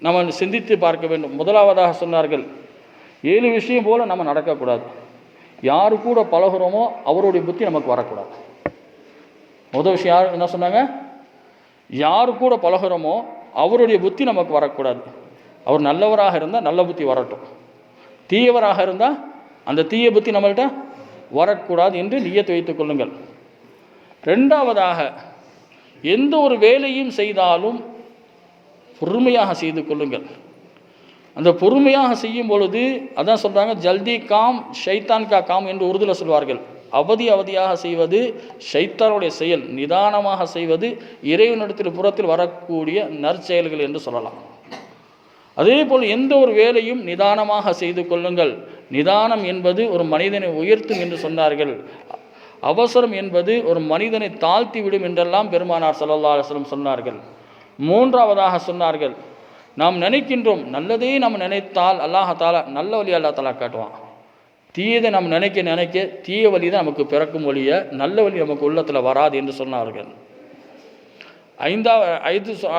நம்ம சிந்தித்து பார்க்க வேண்டும். முதலாவதாக சொன்னார்கள், 7 விஷயம் போல் நம்ம நடக்கக்கூடாது. யாரு கூட பழகுறோமோ அவருடைய புத்தி நமக்கு வரக்கூடாது. முதல் விஷயம் யார் என்ன சொன்னாங்க? யாரு கூட பழகுறோமோ அவருடைய புத்தி நமக்கு வரக்கூடாது. அவர் நல்லவராக இருந்தால் நல்ல புத்தி வரட்டும், தீயவராக இருந்தால் அந்த தீய புத்தி நம்மள்கிட்ட வரக்கூடாது என்று நியத்து வைத்துக் கொள்ளுங்கள். ரெண்டாவதாக, எந்த ஒரு வேலையும் செய்தாலும் பொறுமையாக செய்து கொள்ளுங்கள். அந்த பொறுமையாக செய்யும் பொழுது அதான் சொல்கிறாங்க, ஜல்தி காம் ஷைத்தான் கா காம் என்று உருதுல சொல்வார்கள். அவதியாக செய்வது ஷைத்தானுடைய செயல், நிதானமாக செய்வது இறைவனிடத்தில் புறத்தில் வரக்கூடிய நற்செயல்கள் என்று சொல்லலாம். அதே போல் எந்த ஒரு வேலையும் நிதானமாக செய்து கொள்ளுங்கள். நிதானம் என்பது ஒரு மனிதனை உயர்த்தும் என்று சொன்னார்கள். அவசரம் என்பது ஒரு மனிதனை தாழ்த்தி விடும் என்றெல்லாம் பெருமானார் ஸல்லல்லாஹு அலைஹி வஸல்லம் சொன்னார்கள். மூன்றாவதாக சொன்னார்கள், நாம் நினைக்கின்றோம், நல்லதே நம்ம நினைத்தால் அல்லாஹ் தாலா நல்ல வழி அல்லாஹ் தாலா காட்டுவான். தீயதை நம்ம நினைக்க தீய வழி தான் நமக்கு பிறக்கும் வழிய நல்ல வழி நமக்கு உள்ளத்தில் வராது என்று சொன்னார்கள்.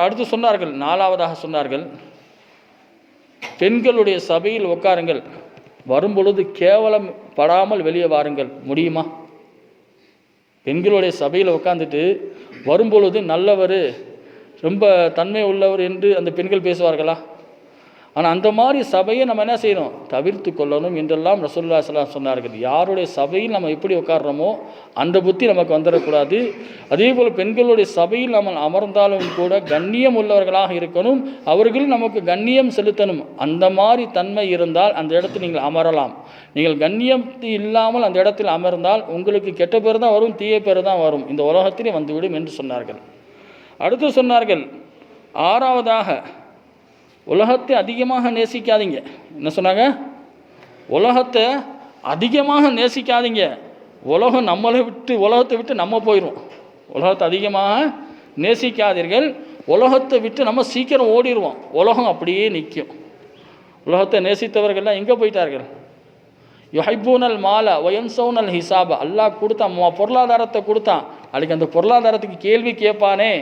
அடுத்து சொன்னார்கள், நாலாவதாக சொன்னார்கள், பெண்களுடைய சபையில் உட்காருங்கள், வரும்பொழுது கேவலம் படாமல் வெளியே வாருங்கள். முடியுமா? பெண்களுடைய சபையில் உட்காந்துட்டு வரும்பொழுது நல்லவர், ரொம்ப தன்மை உள்ளவர் என்று அந்த பெண்கள் பேசுவார்களா? ஆனால் அந்த மாதிரி சபையை நம்ம என்ன செய்யணும்? தவிர்த்து கொள்ளணும் என்றெல்லாம் ரசூலுல்லாஹி ஸல்லல்லாஹு அலைஹி வஸல்லம் சொன்னார்கள். யாருடைய சபையில் நம்ம எப்படி உட்கார்றோமோ அந்த புத்தி நமக்கு வந்துடக்கூடாது. அதே போல் பெண்களுடைய சபையில் நம்ம அமர்ந்தாலும் கூட கண்ணியம் உள்ளவர்களாக இருக்கணும், அவர்கள் நமக்கு கண்ணியம் செலுத்தணும். அந்த மாதிரி தன்மை இருந்தால் அந்த இடத்தில் நீங்கள் அமரலாம். நீங்கள் கண்ணியம் இல்லாமல் அந்த இடத்தில் அமர்ந்தால் உங்களுக்கு கெட்ட பேர் தான் வரும், தீய பேர் தான் வரும், இந்த உலகத்திலே வந்துவிடும் என்று சொன்னார்கள். அடுத்து சொன்னார்கள், ஆறாவதாக, உலகத்தை அதிகமாக நேசிக்காதீங்க. என்ன சொன்னாங்க? உலகத்தை அதிகமாக நேசிக்காதீங்க. உலகம் உலகத்தை விட்டு நம்ம போயிடும். உலகத்தை அதிகமாக நேசிக்காதீர்கள். உலகத்தை விட்டு நம்ம சீக்கிரம் ஓடிடுவோம். உலகம் அப்படியே நிற்கும். உலகத்தை நேசித்தவர்கள்லாம் எங்கே போயிட்டார்கள்? யுஹிப்பூனல் மால வயன்சௌனல் ஹிசாப. அல்லாஹ் கொடுத்தான், பொருளாதாரத்தை கொடுத்தான், அதுக்கு அந்த பொருளாதாரத்துக்கு கேள்வி கேட்பானே.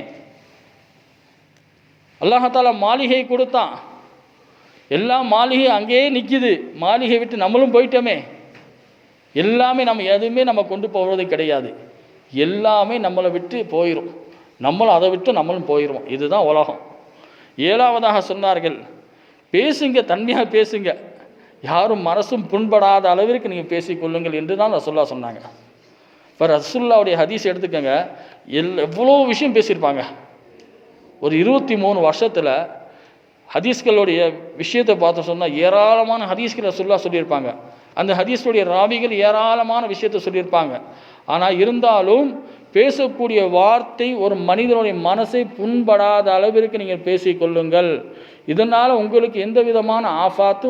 அல்லாஹால மாளிகை கொடுத்தான், எல்லா மாளிகை அங்கேயே நிற்கிது. மாளிகை விட்டு நம்மளும் போயிட்டோமே. எல்லாமே எதுவுமே நம்ம கொண்டு போவது கிடையாது. எல்லாமே நம்மளை விட்டு போயிடும். நம்மளும் அதை விட்டு நம்மளும் போயிடுவோம். இதுதான் உலகம். ஏழாவதாக சொன்னார்கள், பேசுங்க, தன்மையாக பேசுங்க, யாரும் மனசும் புண்படாத அளவிற்கு நீங்கள் பேசிக்கொள்ளுங்கள் என்று தான் ரசூலுல்லாஹ் சொன்னாங்க. இப்போ ரசூலுல்லாஹ்வுடைய ஹதீஸ் எடுத்துக்கோங்க, எவ்வளோ விஷயம் பேசியிருப்பாங்க. ஒரு 23 வருஷத்தில் ஹதீஸ்களுடைய விஷயத்தை பார்த்து சொன்னால் ஏராளமான ஹதீஸ்கள் ரசூலுல்லாஹ் சொல்லியிருப்பாங்க. அந்த ஹதீஸுடைய ராவிகள் ஏராளமான விஷயத்தை சொல்லியிருப்பாங்க. ஆனால் இருந்தாலும் பேசக்கூடிய வார்த்தை ஒரு மனிதனுடைய மனசை புண்படாத அளவிற்கு நீங்கள் பேசிக்கொள்ளுங்கள். இதனால் உங்களுக்கு எந்த விதமான ஆஃபாத்து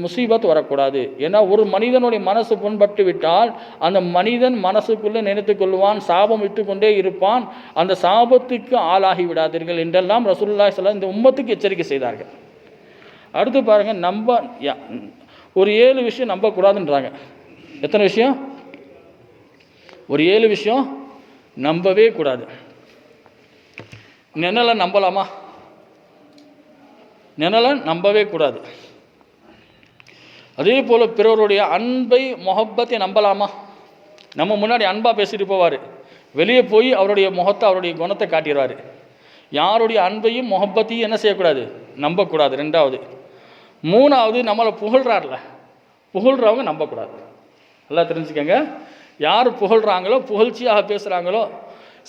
முசீபத்து வரக்கூடாது. ஏன்னா ஒரு மனிதனுடைய மனசு புண்பட்டு விட்டால் அந்த மனிதன் மனசுக்குள்ளே நினைத்து கொள்வான், சாபம் விட்டு கொண்டே இருப்பான். அந்த சாபத்துக்கு ஆளாகி விடாதீர்கள் என்றெல்லாம் ரசூலுல்லாஹி ஸல்லல்லாஹு அலைஹி வஸல்லம் இந்த உம்மத்துக்கு எச்சரிக்கை செய்தார்கள். அடுத்து பாருங்கள், ஒரு 7 விஷயம் நம்பக்கூடாதுன்றாங்க. எத்தனை விஷயம்? ஒரு 7 விஷயம் நம்பவே கூடாது. நிழலை நம்பலாமா? நிழலை நம்பவே கூடாது. அதே போல் பிறருடைய அன்பை முஹப்பத்தை நம்பலாமா? நம்ம முன்னாடி அன்பாக பேசிட்டு போவார், வெளியே போய் அவருடைய முகத்தை அவருடைய குணத்தை காட்டிடுவார். யாருடைய அன்பையும் முஹப்பத்தையும் என்ன செய்யக்கூடாது? நம்பக்கூடாது. 2வது. 3வது, நம்மளை புகழ்கிறார்ல, புகழ்கிறவங்க நம்பக்கூடாது. நல்லா தெரிஞ்சுக்கங்க. யார் புகழ்கிறாங்களோ, புகழ்ச்சியாக பேசுகிறாங்களோ,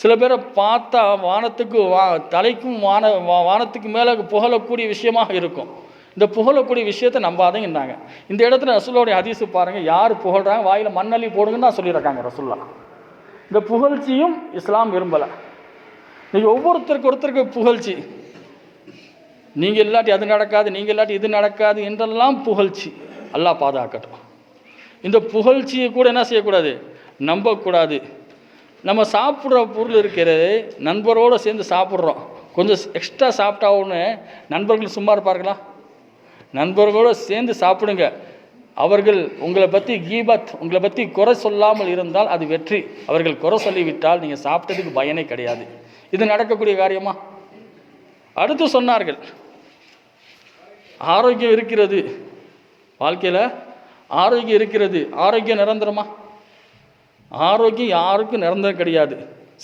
சில பேரை பார்த்தா வானத்துக்கு தலைக்கும் வானத்துக்கு மேலே புகழக்கூடிய விஷயமாக இருக்கும். இந்த புகழக்கூடிய விஷயத்தை நம்பாதேங்கன்னாங்க. இந்த இடத்துல ரசூலுடைய ஹதீஸு பாருங்கள், யார் புகழ்கிறாங்க வாயில் மண்ணள்ளி போடுங்கன்னு தான் சொல்லியிருக்காங்க ரசூலுல்லாஹ். இந்த புகழ்ச்சியும் இஸ்லாம் விரும்பலை. நீங்கள் ஒவ்வொருத்தருக்கு புகழ்ச்சி, நீங்கள் இல்லாட்டி அது நடக்காது, நீங்கள் இல்லாட்டி இது நடக்காது என்றெல்லாம் புகழ்ச்சி. அல்லாஹ் பாதுகாக்கட்டும். இந்த புகழ்ச்சியை கூட என்ன செய்யக்கூடாது? நம்பக்கூடாது. நம்ம சாப்பிட்ற பொருள் இருக்கிறது, நண்பரோடு சேர்ந்து சாப்பிட்றோம், கொஞ்சம் எக்ஸ்ட்ரா சாப்பிட்டாவுன்னு நண்பர்கள் சும்மா இருப்பார்களா? நண்பர்களோடு சேர்ந்து சாப்பிடுங்க. அவர்கள் உங்களை பற்றி கீபத், உங்களை பற்றி குறை சொல்லாமல் இருந்தால் அது வெற்றி. அவர்கள் குறை சொல்லிவிட்டால் நீங்கள் சாப்பிட்டதுக்கு பயனே கிடையாது. இது நடக்கக்கூடிய காரியமா? அடுத்து சொன்னார்கள், ஆரோக்கியம் இருக்கிறது, வாழ்க்கையில் ஆரோக்கியம் இருக்கிறது. ஆரோக்கியம் நிரந்தரமா? ஆரோக்கியம் யாருக்கும் நிரந்தரம் கிடையாது.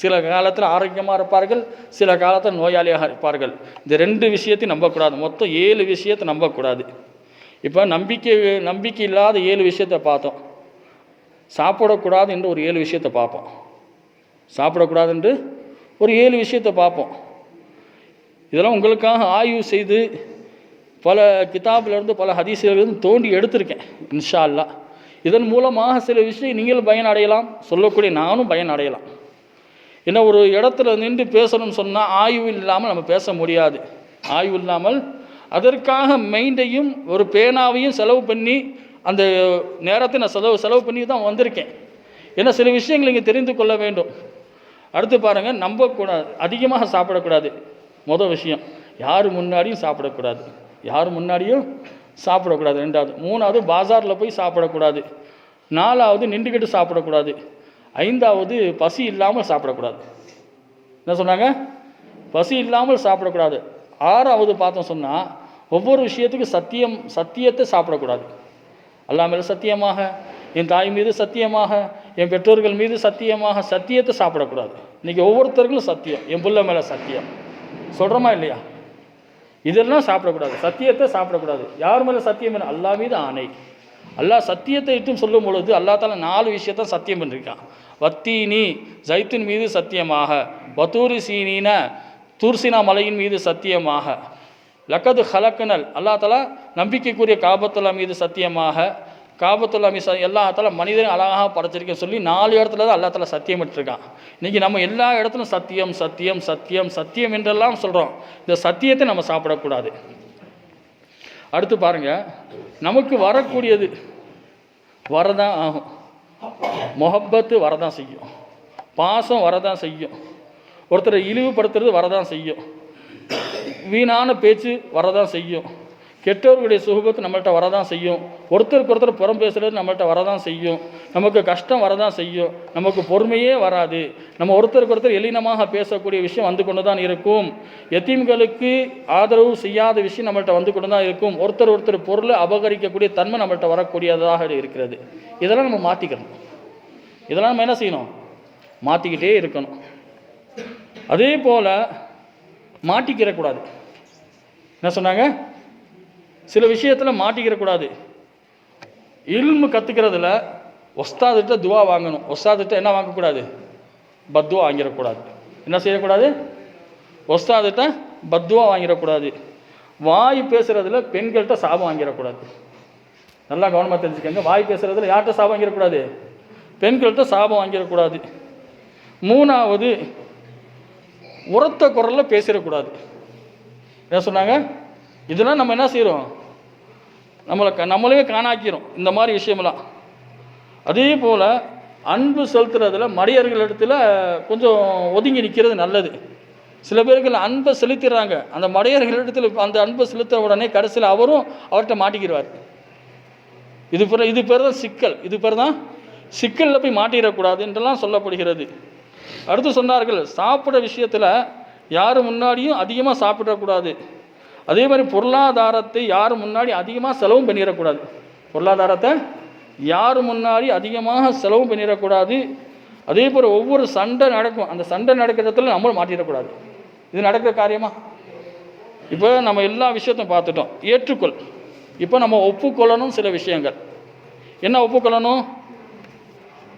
சில காலத்தில் ஆரோக்கியமாக இருப்பார்கள், சில காலத்தில் நோயாளியாக இருப்பார்கள். இந்த 2 விஷயத்தையும் நம்பக்கூடாது. மொத்தம் 7 விஷயத்தை நம்பக்கூடாது. இப்போ நம்பிக்கை இல்லாத 7 விஷயத்தை பார்த்தோம். சாப்பிடக்கூடாது என்று ஒரு 7 விஷயத்தை பார்ப்போம். சாப்பிடக்கூடாது என்று ஒரு 7 விஷயத்தை பார்ப்போம். இதெல்லாம் உங்களுக்காக ஆய்வு செய்து பல கிதாபிலிருந்து பல ஹதீஸ்களிலிருந்து தோண்டி எடுத்திருக்கேன் இன்ஷா அல்லாஹ். இதன் மூலமாக சில விஷயம் நீங்கள் பயன் அடையலாம், சொல்லக்கூடிய நானும் பயன் அடையலாம். ஏன்னா ஒரு இடத்துல நின்று பேசணும்னு சொன்னால் ஆய்வு இல்லாமல் நம்ம பேச முடியாது. ஆய்வு இல்லாமல் அதற்காக மைண்டையும் ஒரு பேனாவையும் செலவு பண்ணி அந்த நேரத்தை நான் செலவு பண்ணி தான் வந்திருக்கேன். ஏன்னா சில விஷயங்கள் நீங்கள் தெரிந்து கொள்ள வேண்டும். அடுத்து பாருங்கள், நம்பக்கூடாது, அதிகமாக சாப்பிடக்கூடாது. மொதல் விஷயம், யார் முன்னாடியும் சாப்பிடக்கூடாது, யார் முன்னாடியும் சாப்பிடக்கூடாது. 2வது. 3வது, பாசாரில் போய் சாப்பிடக்கூடாது. 4வது, நின்றுக்கிட்டு சாப்பிடக்கூடாது. 5வது, பசி இல்லாமல் சாப்பிடக்கூடாது. என்ன சொன்னாங்க? பசி இல்லாமல் சாப்பிடக்கூடாது. 6வது பார்த்தோம் சொன்னால், ஒவ்வொரு விஷயத்துக்கும் சத்தியத்தை சாப்பிடக்கூடாது. அல்லாஹ் மேலே சத்தியமாக, என் தாய் மீது சத்தியமாக, என் பெற்றோர்கள் மீது சத்தியமாக, சத்தியத்தை சாப்பிடக்கூடாது. இன்றைக்கி ஒவ்வொருத்தருக்கும் சத்தியம், என் புள்ள மேலே சத்தியம் சொல்கிறோமா இல்லையா? இதெல்லாம் சாப்பிடக்கூடாது. சத்தியத்தை சாப்பிடக்கூடாது. யார் மேலே சத்தியம்? அல்லாஹ் மீது ஆணை. அல்லாஹ் சத்தியத்தை இட்டும் சொல்லும் பொழுது அல்லா தாலா 4 விஷயத்த சத்தியம் பண்ணியிருக்கான். வத்தீனி, ஜைத்தின் மீது சத்தியமாக, வத்தூரி சீனின, தூர்சினா மலையின் மீது சத்தியமாக, லக்கது ஹலக்கனல், அல்லா தாலா நம்பிக்கைக்குரிய காபத்துல்லா மீது சத்தியமாக, காபத்துல்லா மீது எல்லா தாலா மனிதன் அழகாக படைச்சிருக்கேன்னு சொல்லி 4 இடத்துல தான் அல்லா தாலா சத்தியம் விட்டுருக்கான். இன்றைக்கி நம்ம எல்லா இடத்துலையும் சத்தியம் சத்தியம் சத்தியம் சத்தியம் என்றெல்லாம் சொல்கிறோம். இந்த சத்தியத்தை நம்ம சாப்பிடக்கூடாது. அடுத்து பாருங்கள், நமக்கு வரக்கூடியது வரதான் ஆகும். முஹப்பத்து வரதான் செய்யும், பாசம் வரதான் செய்யும், ஒருத்தரை இழிவுபடுத்துறது வரதான் செய்யும், வீணான பேச்சு வரதான் செய்யும், கெட்டவர்களுடைய சுகபத்து நம்மள்கிட்ட வரதான் செய்யும், ஒருத்தருக்கு ஒருத்தர் புறம் பேசுகிறது நம்மள்கிட்ட வரதான் செய்யும், நமக்கு கஷ்டம் வரதான் செய்யும், நமக்கு பொறுமையே வராது, நம்ம ஒருத்தருக்கு ஒருத்தர் எளினமாக பேசக்கூடிய விஷயம் வந்து கொண்டு தான் இருக்கும், யத்தீம்களுக்கு ஆதரவு செய்யாத விஷயம் நம்மள்கிட்ட வந்து கொண்டு தான் இருக்கும், ஒருத்தர் பொருளை அபகரிக்கக்கூடிய தன்மை நம்மள்கிட்ட வரக்கூடியதாக இருக்கிறது. இதெல்லாம் நம்ம மாற்றிக்கணும். இதெல்லாம் நம்ம என்ன செய்யணும்? மாற்றிக்கிட்டே இருக்கணும். அதே போல் மாட்டிக்கிறக்கூடாது. என்ன சொன்னாங்க? சில விஷயத்தில் மாட்டிக்கிறக்கூடாது. இல்மு கற்றுக்கிறதுல ஒஸ்தாதுகிட்ட துவா வாங்கணும். ஒஸ்தாதுகிட்ட என்ன வாங்கக்கூடாது? பத்துவா வாங்கிடக்கூடாது. என்ன செய்யக்கூடாது? ஒஸ்தாதுகிட்ட பத்துவா வாங்கிடக்கூடாது. வாய் பேசுகிறதுல பெண்கள்கிட்ட சாபம் வாங்கிடக்கூடாது. நல்லா கவனமாக தெரிஞ்சுக்கோங்க. வாய் பேசுகிறதுல யார்கிட்ட சாபம் வாங்கிடக்கூடாது? பெண்கள்கிட்ட சாபம் வாங்கிடக்கூடாது. மூணாவது, உரத்த குரலில் பேசிடக்கூடாது. என்ன சொன்னாங்க? இதெல்லாம் நம்ம என்ன செய்கிறோம்? நம்மளே காணாக்கிறோம் இந்த மாதிரி விஷயமெல்லாம். அதே போல் அன்பு செலுத்துறதுல மடையர்களிடத்தில் கொஞ்சம் ஒதுங்கி நிற்கிறது நல்லது. சில பேர்கள் அன்பை செலுத்திடுறாங்க, அந்த மடையர்களிடத்தில் அந்த அன்பை செலுத்த உடனே கடைசியில் அவரும் அவர்கிட்ட மாட்டிக்கிறார். இது பேர் தான் சிக்கல். இது பேர் தான் சிக்கலில் போய் மாட்டிடக்கூடாது என்றெல்லாம் சொல்லப்படுகிறது. அடுத்து சொன்னார்கள், சாப்பிட்ற விஷயத்தில் யார் முன்னாடியும் அதிகமாக சாப்பிடக்கூடாது. அதே மாதிரி பொருளாதாரத்தை யார் முன்னாடி அதிகமாக செலவும் பண்ணிடக்கூடாது. பொருளாதாரத்தை யார் முன்னாடி அதிகமாக செலவும் பண்ணிடக்கூடாது. அதே போல் ஒவ்வொரு சண்டை நடக்கும், அந்த சண்டை நடக்கிற இடத்துல நம்மளும் மாட்டிடக்கூடாது. இது நடக்கிற காரியமா? இப்போ நம்ம எல்லா விஷயத்தையும் பார்த்துட்டோம். ஏற்றுக்கொள். இப்போ நம்ம ஒப்புக்கொள்ளணும் சில விஷயங்கள். என்ன ஒப்புக்கொள்ளணும்?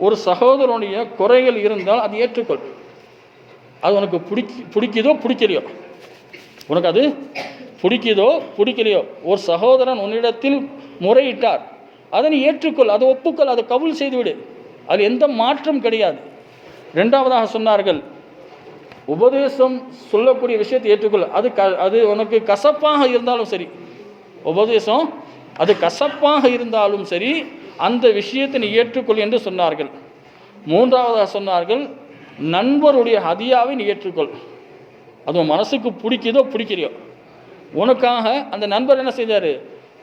ஒரு சகோதரனுடைய குறைகள் இருந்தால் அது ஏற்றுக்கொள். அது உனக்கு பிடிக்குதோ பிடிக்கலையோ, உனக்கு அது பிடிக்குதோ பிடிக்கலையோ, ஒரு சகோதரன் உன்னிடத்தில் முறையிட்டார், அதை நீ ஏற்றுக்கொள், அதை ஒப்புக்கொள், அதை கபூல் செய்துவிடு. அது எந்த மாற்றம் கிடையாது. ரெண்டாவதாக சொன்னார்கள், உபதேசம் சொல்லக்கூடிய விஷயத்தை ஏற்றுக்கொள். அது உனக்கு கசப்பாக இருந்தாலும் சரி, உபதேசம் அது கசப்பாக இருந்தாலும் சரி, அந்த விஷயத்தை நீ ஏற்றுக்கொள் என்று சொன்னார்கள். மூன்றாவதாக சொன்னார்கள், நண்பருடைய ஹதியாவை நீ ஏற்றுக்கொள். அது மனசுக்கு பிடிக்குதோ பிடிக்கலையோ, உனக்காக அந்த நண்பர் என்ன செஞ்சார்?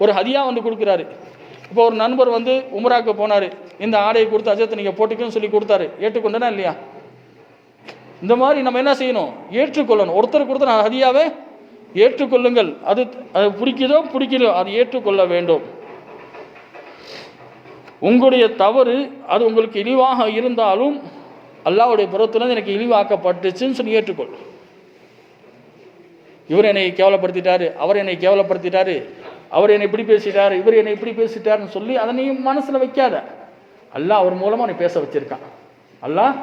ஒரு ஹதியா வந்து கொடுக்குறாரு. இப்போ ஒரு நண்பர் வந்து உம்ராவுக்கு போனார், இந்த ஆடையை கொடுத்து அஜத்தை நீங்கள் போட்டுக்கணும்னு சொல்லி கொடுத்தாரு. ஏற்றுக்கொண்டனா இல்லையா? இந்த மாதிரி நம்ம என்ன செய்யணும்? ஏற்றுக்கொள்ளணும். ஒருத்தர் கொடுத்த ஹதியாவை ஏற்றுக்கொள்ளுங்கள். அது பிடிக்குதோ பிடிக்கலையோ அது ஏற்றுக்கொள்ள வேண்டும். உங்களுடைய தவறு அது உங்களுக்கு இழிவாக இருந்தாலும் அல்லாஹ்வுடைய புறத்திலிருந்து எனக்கு இழிவாக்கப்பட்டுச்சுன்னு சொல்லி ஏற்றுக்கொள். இவர் என்னை கேவலப்படுத்திட்டாரு, அவர் என்னை கேவலப்படுத்திட்டாரு, அவர் என்னை இப்படி பேசிட்டார், இவர் என்னை இப்படி பேசிட்டாருன்னு சொல்லி அதை நீ மனசில் வைக்காத. அல்லாஹ் அவர் மூலமாக உன்னை பேச வச்சிருக்கான். அல்லாஹ்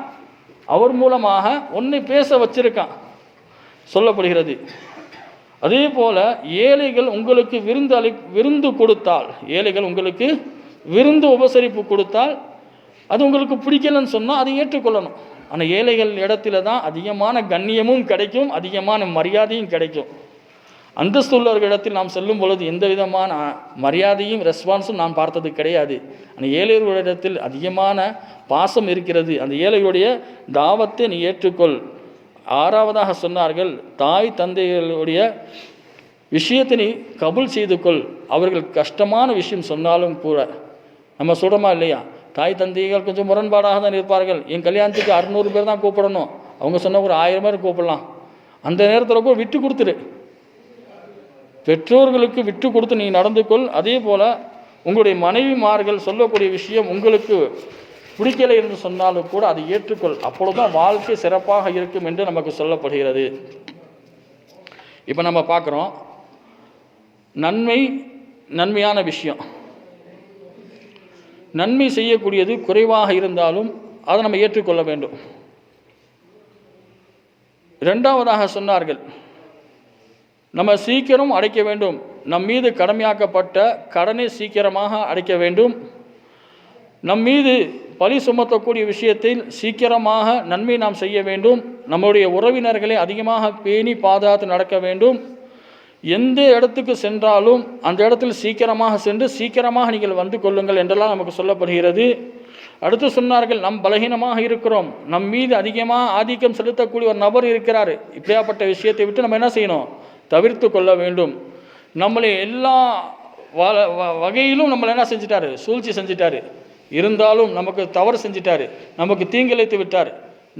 அவர் மூலமாக உன்னை பேச வச்சிருக்கான் சொல்லப்படுகிறது. அதே போல் ஏழைகள் உங்களுக்கு விருந்து கொடுத்தால், ஏழைகள் உங்களுக்கு விருந்து உபசரிப்பு கொடுத்தால் அது உங்களுக்கு பிடிக்கலன்னு சொன்னால் அதை ஏற்றுக்கொள்ளணும். ஆனால் ஏழைகள் இடத்துல தான் அதிகமான கண்ணியமும் கிடைக்கும், அதிகமான மரியாதையும் கிடைக்கும். அந்தஸ்துள்ளவர்கள் இடத்தில் நாம் செல்லும் பொழுது எந்த விதமான மரியாதையும் ரெஸ்பான்ஸும் நாம் பார்த்தது கிடையாது. அந்த ஏழைகளிடத்தில் அதிகமான பாசம் இருக்கிறது. அந்த ஏழைகளுடைய தாவத்தை நீ ஏற்றுக்கொள். ஆறாவதாக சொன்னார்கள், தாய் தந்தைகளுடைய விஷயத்தை நீ கபூல் செய்து கொள். அவர்கள் கஷ்டமான விஷயம் சொன்னாலும் கூட, நம்ம சொல்கிறோமா இல்லையா, தாய் தந்தைகள் கொஞ்சம் முரண்பாடாக தான் இருப்பார்கள். என் கல்யாணத்துக்கு 600 பேர் தான் கூப்பிடணும், அவங்க சொன்ன ஒரு 1000 பேர் கூப்பிடலாம். அந்த நேரத்தில் கூட விட்டு கொடுத்துரு, பெற்றோர்களுக்கு விட்டு கொடுத்து நீ நடந்து கொள். அதே போல் உங்களுடைய மனைவிமார்கள் சொல்லக்கூடிய விஷயம் உங்களுக்கு பிடிக்கலை என்று சொன்னாலும் கூட அதை ஏற்றுக்கொள். அப்பொழுதுதான் வாழ்க்கை சிறப்பாக இருக்கும் என்று நமக்கு சொல்லப்படுகிறது. இப்போ நம்ம பார்க்குறோம், நன்மையான விஷயம், நன்மை செய்யக்கூடியது குறைவாக இருந்தாலும் அதை நம்ம ஏற்றுக்கொள்ள வேண்டும். இரண்டாவதாக சொன்னார்கள், நம்ம சீக்கிரம் அடைக்க வேண்டும். நம் மீது கடமையாக்கப்பட்ட கடனை சீக்கிரமாக அடைக்க வேண்டும். நம் மீது பழி சுமத்தக்கூடிய விஷயத்தில் சீக்கிரமாக நன்மை நாம் செய்ய வேண்டும். நம்முடைய உறவினர்களை அதிகமாக பேணி பாதுகாத்து நடக்க வேண்டும். எந்த இடத்துக்கு சென்றாலும் அந்த இடத்தில் சீக்கிரமாக சென்று சீக்கிரமாக நீங்கள் வந்து கொள்ளுங்கள் என்றெல்லாம் நமக்கு சொல்லப்படுகிறது. அடுத்து சொன்னார்கள், நம் பலகீனமாக இருக்கிறோம், நம் மீது அதிகமாக ஆதிக்கம் செலுத்தக்கூடிய ஒரு நபர் இருக்கிறார். இப்படியாப்பட்ட விஷயத்தை விட்டு நம்ம என்ன செய்யணும்? தவிர்த்து கொள்ள வேண்டும். நம்மளை எல்லா வகையிலும் நம்மளை என்ன செஞ்சிட்டாரு? சூழ்ச்சி செஞ்சிட்டாரு. இருந்தாலும் நமக்கு தவறு செஞ்சிட்டாரு, நமக்கு தீங்கிழைத்து விட்டார்.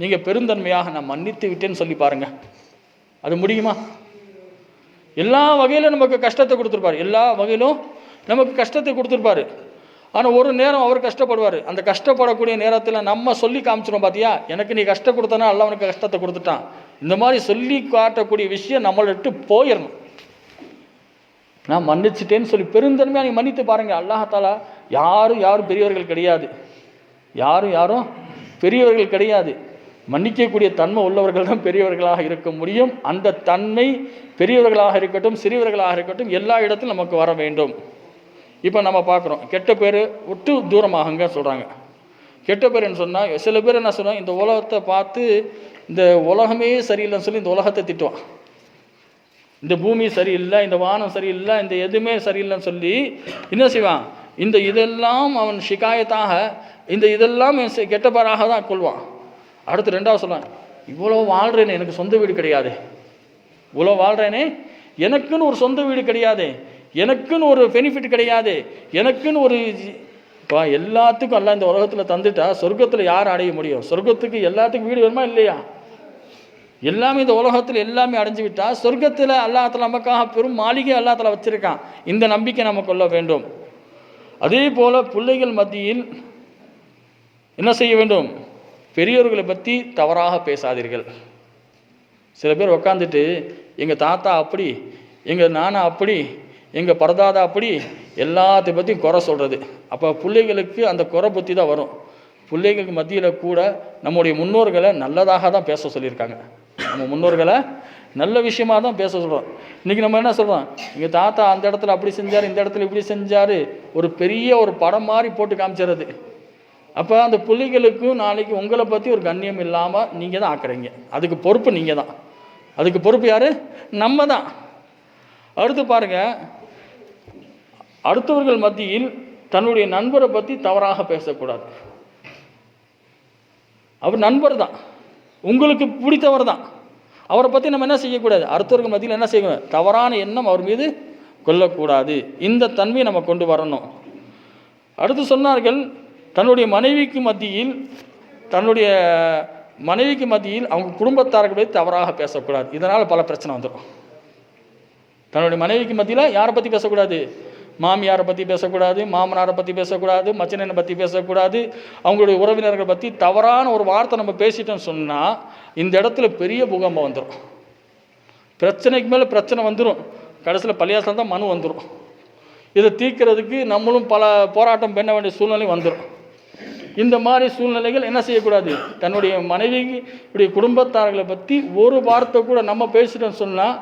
நீங்கள் பெருந்தன்மையாக நான் மன்னித்து விட்டேன்னு சொல்லி பாருங்கள், அது முடியுமா? எல்லா வகையிலும் நமக்கு கஷ்டத்தை கொடுத்துருப்பார், எல்லா வகையிலும் நமக்கு கஷ்டத்தை கொடுத்துருப்பாரு. ஆனால் ஒரு நேரம் அவர் கஷ்டப்படுவார். அந்த கஷ்டப்படக்கூடிய நேரத்தில் நம்ம சொல்லி காமிச்சிடும், பார்த்தியா எனக்கு நீ கஷ்டம் கொடுத்தனா அல்ல அவனுக்கு கஷ்டத்தை கொடுத்துட்டான். இந்த மாதிரி சொல்லி காட்டக்கூடிய விஷயம் நம்மளை விட்டு போயிடணும். நான் மன்னிச்சிட்டேன்னு சொல்லி பெருந்தன்மையாக நீ மன்னித்து பாருங்கள். அல்லாஹாலா யாரும் பெரியவர்கள் கிடையாது, யாரும் பெரியவர்கள் கிடையாது. மன்னிக்கக்கூடிய தன்மை உள்ளவர்கள் தான் பெரியவர்களாக இருக்க முடியும். அந்த தன்மை பெரியவர்களாக இருக்கட்டும் சிறியவர்களாக இருக்கட்டும் எல்லா இடத்திலும் நமக்கு வர வேண்டும். இப்போ நம்ம பார்க்குறோம், கெட்ட பேர் விட்டு தூரமாகுங்க சொல்கிறாங்க. கெட்ட பேருன்னு சொன்னால் சில பேர் என்ன சொல்லுவாங்க, இந்த உலகத்தை பார்த்து இந்த உலகமே சரியில்லைன்னு சொல்லி இந்த உலகத்தை திட்டுவான். இந்த பூமி சரியில்லை, இந்த வானம் சரியில்லை, இந்த எதுவுமே சரியில்லைன்னு சொல்லி என்ன செய்வான், இதெல்லாம் அவன் ஷிகாயத்தாக இதெல்லாம் கெட்ட பேராக தான் கொள்வான். அடுத்து ரெண்டாவது சொல்லுவான், இவ்வளோ வாழ்கிறேனே எனக்கு சொந்த வீடு கிடையாது, இவ்வளோ வாழ்கிறேனே எனக்குன்னு ஒரு சொந்த வீடு கிடையாது, எனக்குன்னு ஒரு பெனிஃபிட் கிடையாது, எனக்குன்னு ஒரு இப்போ எல்லாத்துக்கும் எல்லாம் இந்த உலகத்தில் தந்துட்டா சொர்க்கத்தில் யார் அடைய முடியும்? சொர்க்கத்துக்கு எல்லாத்துக்கும் வீடு வேணுமா இல்லையா? எல்லாமே இந்த உலகத்தில் எல்லாமே அடைஞ்சு விட்டால் சொர்க்கத்தில் அல்லாஹ் நமக்காக பெரும் மாளிகை அல்லாஹ் வச்சிருக்கான். இந்த நம்பிக்கை நம்ம கொள்ள வேண்டும். அதே போல் பிள்ளைகள் மத்தியில் என்ன செய்ய வேண்டும், பெரியோர்களை பற்றி தவறாக பேசாதீர்கள். சில பேர் உக்காந்துட்டு எங்கள் தாத்தா அப்படி, எங்கள் நானா அப்படி, எங்கள் பரதாதா அப்படி எல்லாத்தையும் பற்றியும் குறை சொல்கிறது. அப்போ பிள்ளைகளுக்கு அந்த குறை புத்தி தான் வரும். பிள்ளைகளுக்கு மத்தியில் கூட நம்முடைய முன்னோர்களை நல்லதாக தான் பேச சொல்லியிருக்காங்க. நம்ம முன்னோர்களை நல்ல விஷயமாக தான் பேச சொல்கிறோம். இன்றைக்கி நம்ம என்ன சொல்கிறோம், எங்கள் தாத்தா அந்த இடத்துல அப்படி செஞ்சார், இந்த இடத்துல இப்படி செஞ்சார், ஒரு பெரிய ஒரு படம் மாதிரி போட்டு காமிச்சிடுறது. அப்போ அந்த பிள்ளைகளுக்கும் நாளைக்கு உங்களை பற்றி ஒரு கண்ணியம் இல்லாமல் நீங்கள் தான் ஆக்குறீங்க. அதுக்கு பொறுப்பு நீங்கள் தான். அதுக்கு பொறுப்பு யார்? நம்ம தான். அடுத்து பாருங்கள், அடுத்தவர்கள் மத்தியில் தன்னுடைய நண்பரை பற்றி தவறாக பேசக்கூடாது. அவர் நண்பர் தான், உங்களுக்கு பிடித்தவர் தான், அவரை பற்றி நம்ம என்ன செய்யக்கூடாது, அடுத்தவர்கள் மத்தியில் என்ன செய்யக்கூடாது, தவறான எண்ணம் அவர் மீது கொள்ளக்கூடாது. இந்த தன்மையை நம்ம கொண்டு வரணும். அடுத்து சொன்னார்கள், தன்னுடைய மனைவிக்கு மத்தியில் அவங்க குடும்பத்தார்களை தவறாக பேசக்கூடாது. இதனால் பல பிரச்சனை வந்துடும். தன்னுடைய மனைவிக்கு மத்தியில் யாரை பற்றி பேசக்கூடாது, மாமியாரை பற்றி பேசக்கூடாது, மாமனாரை பற்றி பேசக்கூடாது, மச்சனனை பற்றி பேசக்கூடாது, அவங்களுடைய உறவினர்களை பற்றி தவறான ஒரு வார்த்தை நம்ம பேசிட்டோன்னு சொன்னால் இந்த இடத்துல பெரிய பூகம்பம் வந்துடும். பிரச்சனைக்கு மேலே பிரச்சனை வந்துடும். கடைசியில் பள்ளியாசல் தான் மனு வந்துடும். இதை தீர்க்கிறதுக்கு நம்மளும் பல போராட்டம் பண்ண வேண்டிய சூழ்நிலை வந்துடும். இந்த மாதிரி சூழ்நிலைகள் என்ன செய்யக்கூடாது, தன்னுடைய மனைவியுடைய குடும்பத்தார்களை பற்றி ஒரு வார்த்தை கூட நம்ம பேசிட்டோன்னு சொன்னால்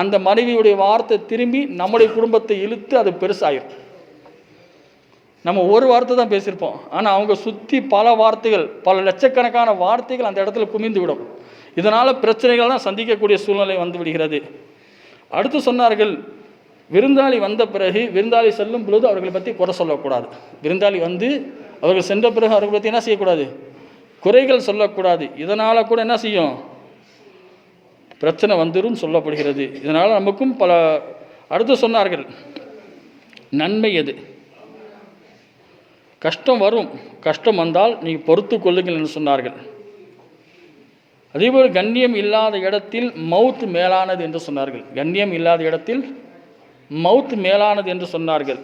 அந்த மனைவியுடைய வார்த்தை திரும்பி நம்முடைய குடும்பத்தை இழுத்து அது பெருசாயிரும். நம்ம ஒரு வார்த்தை தான் பேசியிருப்போம், ஆனால் அவங்க சுற்றி பல வார்த்தைகள், பல லட்சக்கணக்கான வார்த்தைகள் அந்த இடத்துல குமிந்து விடும். இதனால் பிரச்சனைகள் தான் சந்திக்கக்கூடிய சூழ்நிலை வந்து விடுகிறது. அடுத்து சொன்னார்கள், விருந்தாளி வந்த பிறகு விருந்தாளி செல்லும் பொழுது அவர்களை பற்றி குறை சொல்லக்கூடாது. விருந்தாளி வந்து அவர்கள் சென்ற பிறகு அவர்களை பற்றி என்ன செய்யக்கூடாது, குறைகள் சொல்லக்கூடாது. இதனால் கூட என்ன செய்யும், பிரச்சனை வந்துடும் சொல்லப்படுகிறது. இதனால் நமக்கும் பல. அடுத்து சொன்னார்கள், நன்மை எது, கஷ்டம் வரும், கஷ்டம் வந்தால் நீங்கள் பொறுத்து கொள்ளுங்கள் என்று சொன்னார்கள். அதேபோல் கண்ணியம் இல்லாத இடத்தில் மவுத் மேலானது என்று சொன்னார்கள். கண்ணியம் இல்லாத இடத்தில் மவுத் மேலானது என்று சொன்னார்கள்.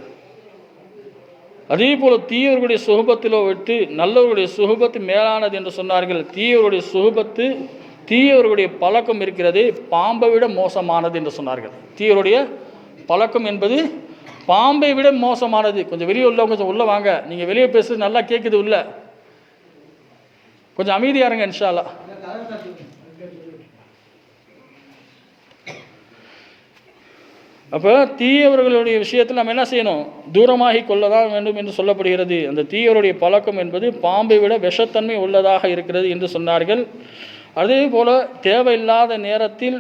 அதே போல் தீயவர்களுடைய சுகபத்திலோ விட்டு நல்லவர்களுடைய சுகபத்து மேலானது என்று சொன்னார்கள். தீயவர்களுடைய பழக்கம் இருக்கிறது பாம்பை விட மோசமானது என்று சொன்னார்கள். தீயவருடைய பழக்கம் என்பது பாம்பை விட மோசமானது. கொஞ்சம் வெளியே உள்ளவங்க கொஞ்சம் உள்ளே வாங்க, நீங்கள் வெளியே பேசுறது நல்லா கேட்குது, உள்ள கொஞ்சம் அமைதியாக இருங்க இன்ஷா அல்லாஹ். அப்போ தீயவர்களுடைய விஷயத்தில் நம்ம என்ன செய்யணும், தூரமாகி கொள்ளதான் வேண்டும் என்று சொல்லப்படுகிறது. அந்த தீயவருடைய பழக்கம் என்பது பாம்பை விட விஷத்தன்மை உள்ளதாக இருக்கிறது என்று சொன்னார்கள். அதே போல் தேவையில்லாத நேரத்தில்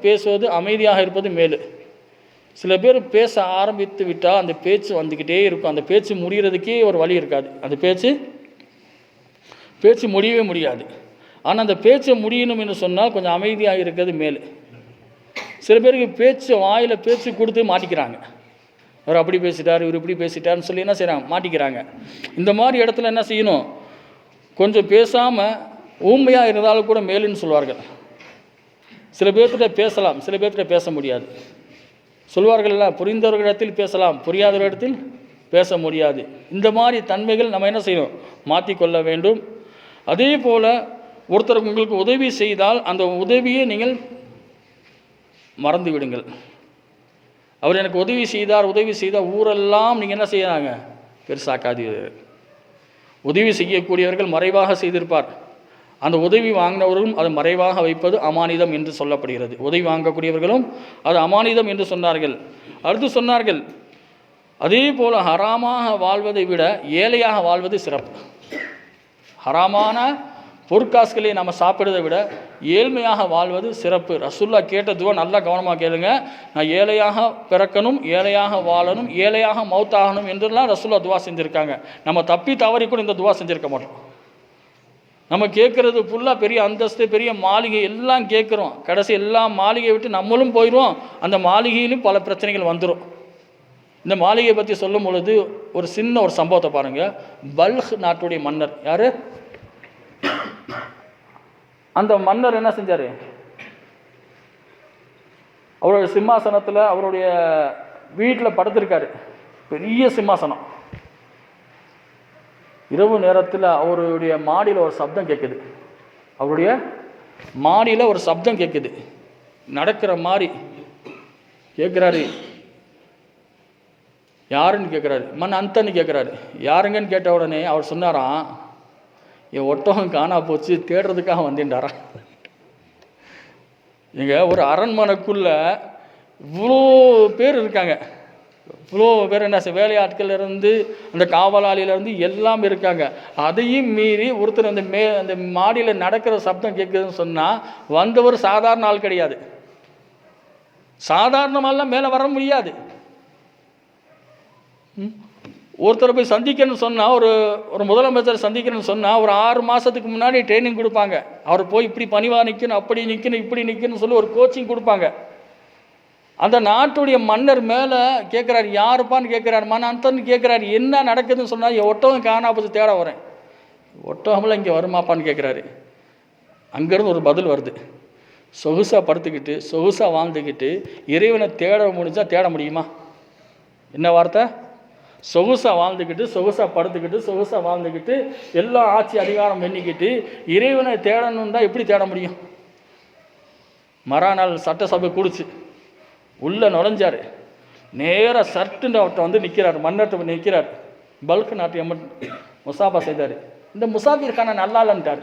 பேசுவது அமைதியாக இருப்பது மேலு. சில பேர் பேச ஆரம்பித்து விட்டால் அந்த பேச்சு வந்துக்கிட்டே இருக்கும். அந்த பேச்சு முடிகிறதுக்கே ஒரு வழி இருக்காது. அந்த பேச்சு முடியவே முடியாது. ஆனால் அந்த பேச்சை முடியணும் என்று சொன்னால் கொஞ்சம் அமைதியாக இருக்கிறது மேலு. சில பேருக்கு வாயில் பேச்சு கொடுத்து மாட்டிக்கிறாங்க. அவர் அப்படி பேசிட்டார், இவர் இப்படி பேசிட்டார்னு சொல்லி என்ன செய்கிறாங்க, மாட்டிக்கிறாங்க. இந்த மாதிரி இடத்துல என்ன செய்யணும், கொஞ்சம் பேசாமல் ஊமையாக இருந்தாலும் கூட மேலுன்னு சொல்வார்கள். சில பேர்கிட்ட பேசலாம், சில பேர்கிட்ட பேச முடியாது. சொல்வார்கள்ல, புரிந்தவர்களிடத்தில் பேசலாம், புரியாதவர்களிடத்தில் பேச முடியாது. இந்த மாதிரி தன்மைகள் நம்ம என்ன செய்யணும், மாற்றிக்கொள்ள வேண்டும். அதே போல் ஒருத்தர் உங்களுக்கு உதவி செய்தால் அந்த உதவியை நீங்கள் மறந்து விடுங்கள். அவர் எனக்கு உதவி செய்தார் ஊரெல்லாம் நீங்கள் என்ன செய்யறாங்க, பெருசாக்காதீர்கள். உதவி செய்யக்கூடியவர்கள் மறைவாக செய்திருப்பார், அந்த உதவி வாங்கினவர்களும் அது மறைவாக வைப்பது அமானிதம் என்று சொல்லப்படுகிறது. உதவி வாங்கக்கூடியவர்களும் அது அமானிதம் என்று சொன்னார்கள். அடுத்து சொன்னார்கள், அதே போல் ஹராமாக வாழ்வதை விட ஏழையாக வாழ்வது சிறப்பு. ஹராமான பொற்காசுகளை நம்ம சாப்பிடுறதை விட ஏழ்மையாக வாழ்வது சிறப்பு. ரசூல்லா கேட்ட துவா நல்லா கவனமாக கேளுங்க. நான் ஏழையாக பிறக்கணும், ஏழையாக வாழணும், ஏழையாக மௌத்தாகணும் என்றெல்லாம் ரசூல்லா துவா செஞ்சுருக்காங்க. நம்ம தப்பி தவறி கூட இந்த துவா செஞ்சுருக்க மாட்டோம். நம்ம கேட்குறது ஃபுல்லாக பெரிய அந்தஸ்து, பெரிய மாளிகை எல்லாம் கேட்குறோம். கடைசி எல்லா மாளிகையை விட்டு நம்மளும் போயிடுவோம். அந்த மாளிகையிலும் பல பிரச்சனைகள் வந்துடும். இந்த மாளிகையை பற்றி சொல்லும் பொழுது ஒரு சின்ன ஒரு சம்பவத்தை பாருங்கள். பல்க் நாட்டுடைய மன்னர் யார்? அந்த மன்னர் என்ன செஞ்சார்? அவருடைய சிம்மாசனத்தில் அவருடைய வீட்டில் படுத்திருக்காரு. பெரிய சிம்மாசனம். இரவு நேரத்தில் அவருடைய மாடியில் ஒரு சப்தம் கேட்குது. அவருடைய மாடியில் ஒரு சப்தம் கேட்குது, நடக்கிற மாதிரி கேட்குறாரு. யாருன்னு கேட்குறாரு. மன் அந்தன்னு கேட்குறாரு. யாருங்கன்னு கேட்ட உடனே அவர் சொன்னாராம், என் ஒட்டகம் காணா போச்சு, தேடுறதுக்காக வந்தேன்டாரான். இங்கே ஒரு அரண்மனைக்குள்ளே இவ்வளோ பேர் இருக்காங்க. இவ்வளோ பேர் என்ன வேலையாட்கள்லேருந்து அந்த காவலாளியிலேருந்து எல்லாம் இருக்காங்க. அதையும் மீறி ஒருத்தர் அந்த மாடியில் நடக்கிற சப்தம் கேட்குதுன்னு சொன்னால் வந்தவர் சாதாரண ஆள் கிடையாது. சாதாரணமாலாம் மேலே வர முடியாது. ஒருத்தரை போய் சந்திக்கணும்னு சொன்னால், ஒரு முதலமைச்சர் சந்திக்கணும்னு சொன்னால் ஒரு 6 மாதத்துக்கு முன்னாடி ட்ரைனிங் கொடுப்பாங்க. அவர் போய் இப்படி பணிவாக நிற்கணும், அப்படி நிற்கணும், இப்படி நிற்கணும்னு சொல்லி ஒரு கோச்சிங் கொடுப்பாங்க. அந்த நாட்டுடைய மன்னர் மேலே கேட்குறாரு, யாருப்பான்னு கேட்குறாரு, மன் அந்தன்னு கேட்குறாரு. என்ன நடக்குதுன்னு சொன்னால், என் ஒட்டகம் காணா போச்சு, தேட வரேன். ஒட்டகம்லாம் இங்கே வருமாப்பான்னு கேட்குறாரு. அங்கேருந்து ஒரு பதில் வருது. சொகுசாக படுத்துக்கிட்டு சொகுசாக வாழ்ந்துக்கிட்டு இறைவனை தேட முடிஞ்சால் தேட முடியுமா? என்ன வார்த்தை? சொகுசாக வாழ்ந்துக்கிட்டு சொகுசாக படுத்துக்கிட்டு சொகுசாக வாழ்ந்துக்கிட்டு எல்லா ஆட்சி அதிகாரம் பண்ணிக்கிட்டு இறைவனை தேடணும் தான் எப்படி தேட முடியும்? மறுநாள் சட்டசபை கூடிச்சு. உள்ளே நுழைஞ்சார். நேராக சர்ட்டுன்னு அவர்கிட்ட வந்து நிற்கிறார். மன்னர்கிட்ட நிற்கிறார். பல்க் நாட்டு எம்மன் முசாபா செய்தார். இந்த முசாபிர் கானா நல்லா இல்லைன்ட்டார்.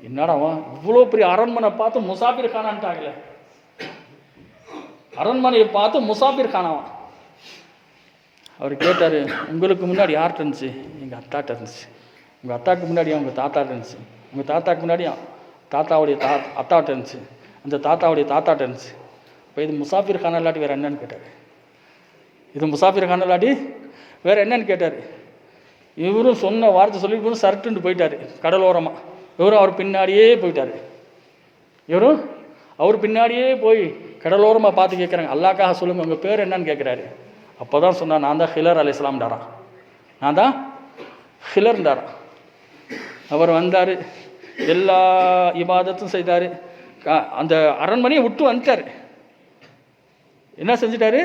என்னடா இவ்வளோ பெரிய அரண்மனை பார்த்து முசாபிர் கானான்ட்டாங்களே. அரண்மனையை பார்த்து முசாபிர் கானாவா? அவர் கேட்டார், உங்களுக்கு முன்னாடி யார்கிட்ட இருந்துச்சு? எங்கள் அத்தாட்ட இருந்துச்சு. உங்கள் அத்தாவுக்கு முன்னாடி உங்கள் தாத்தாட்ட இருந்துச்சு. உங்கள் தாத்தாவுக்கு முன்னாடி தாத்தாவுடைய அத்தாட்ட இருந்துச்சு. அந்த தாத்தாவுடைய தாத்தாட்ட இருந்துச்சு. இப்போ இது முசாஃபிர் கான் இல்லாட்டி வேறு என்னன்னு கேட்டார். இது முசாஃபிர் கான் இல்லாட்டி வேறு என்னன்னு கேட்டார். இவரும் சொன்ன வார்த்தை சொல்லி இவரும் சர்ட்டுன்னு போயிட்டார் கடலோரமாக. இவரும் அவர் பின்னாடியே போயிட்டார். இவரும் அவர் பின்னாடியே போய் கடலோரமாக பார்த்து கேட்குறாங்க, அல்லாக்காக சொல்லுங்கள் உங்கள் பேர் என்னன்னு கேட்குறாரு. அப்போ தான் சொன்னார், நான் தான் ஹிலர் அலைஹிஸ்ஸலாம்டாரான். நான் தான் ஹிலர்ண்டாரான். அவர் வந்தார், எல்லா இபாதத்தும் செய்தார். அந்த அரண்மனையை விட்டு வந்துட்டார். என்ன செஞ்சிட்டாரு?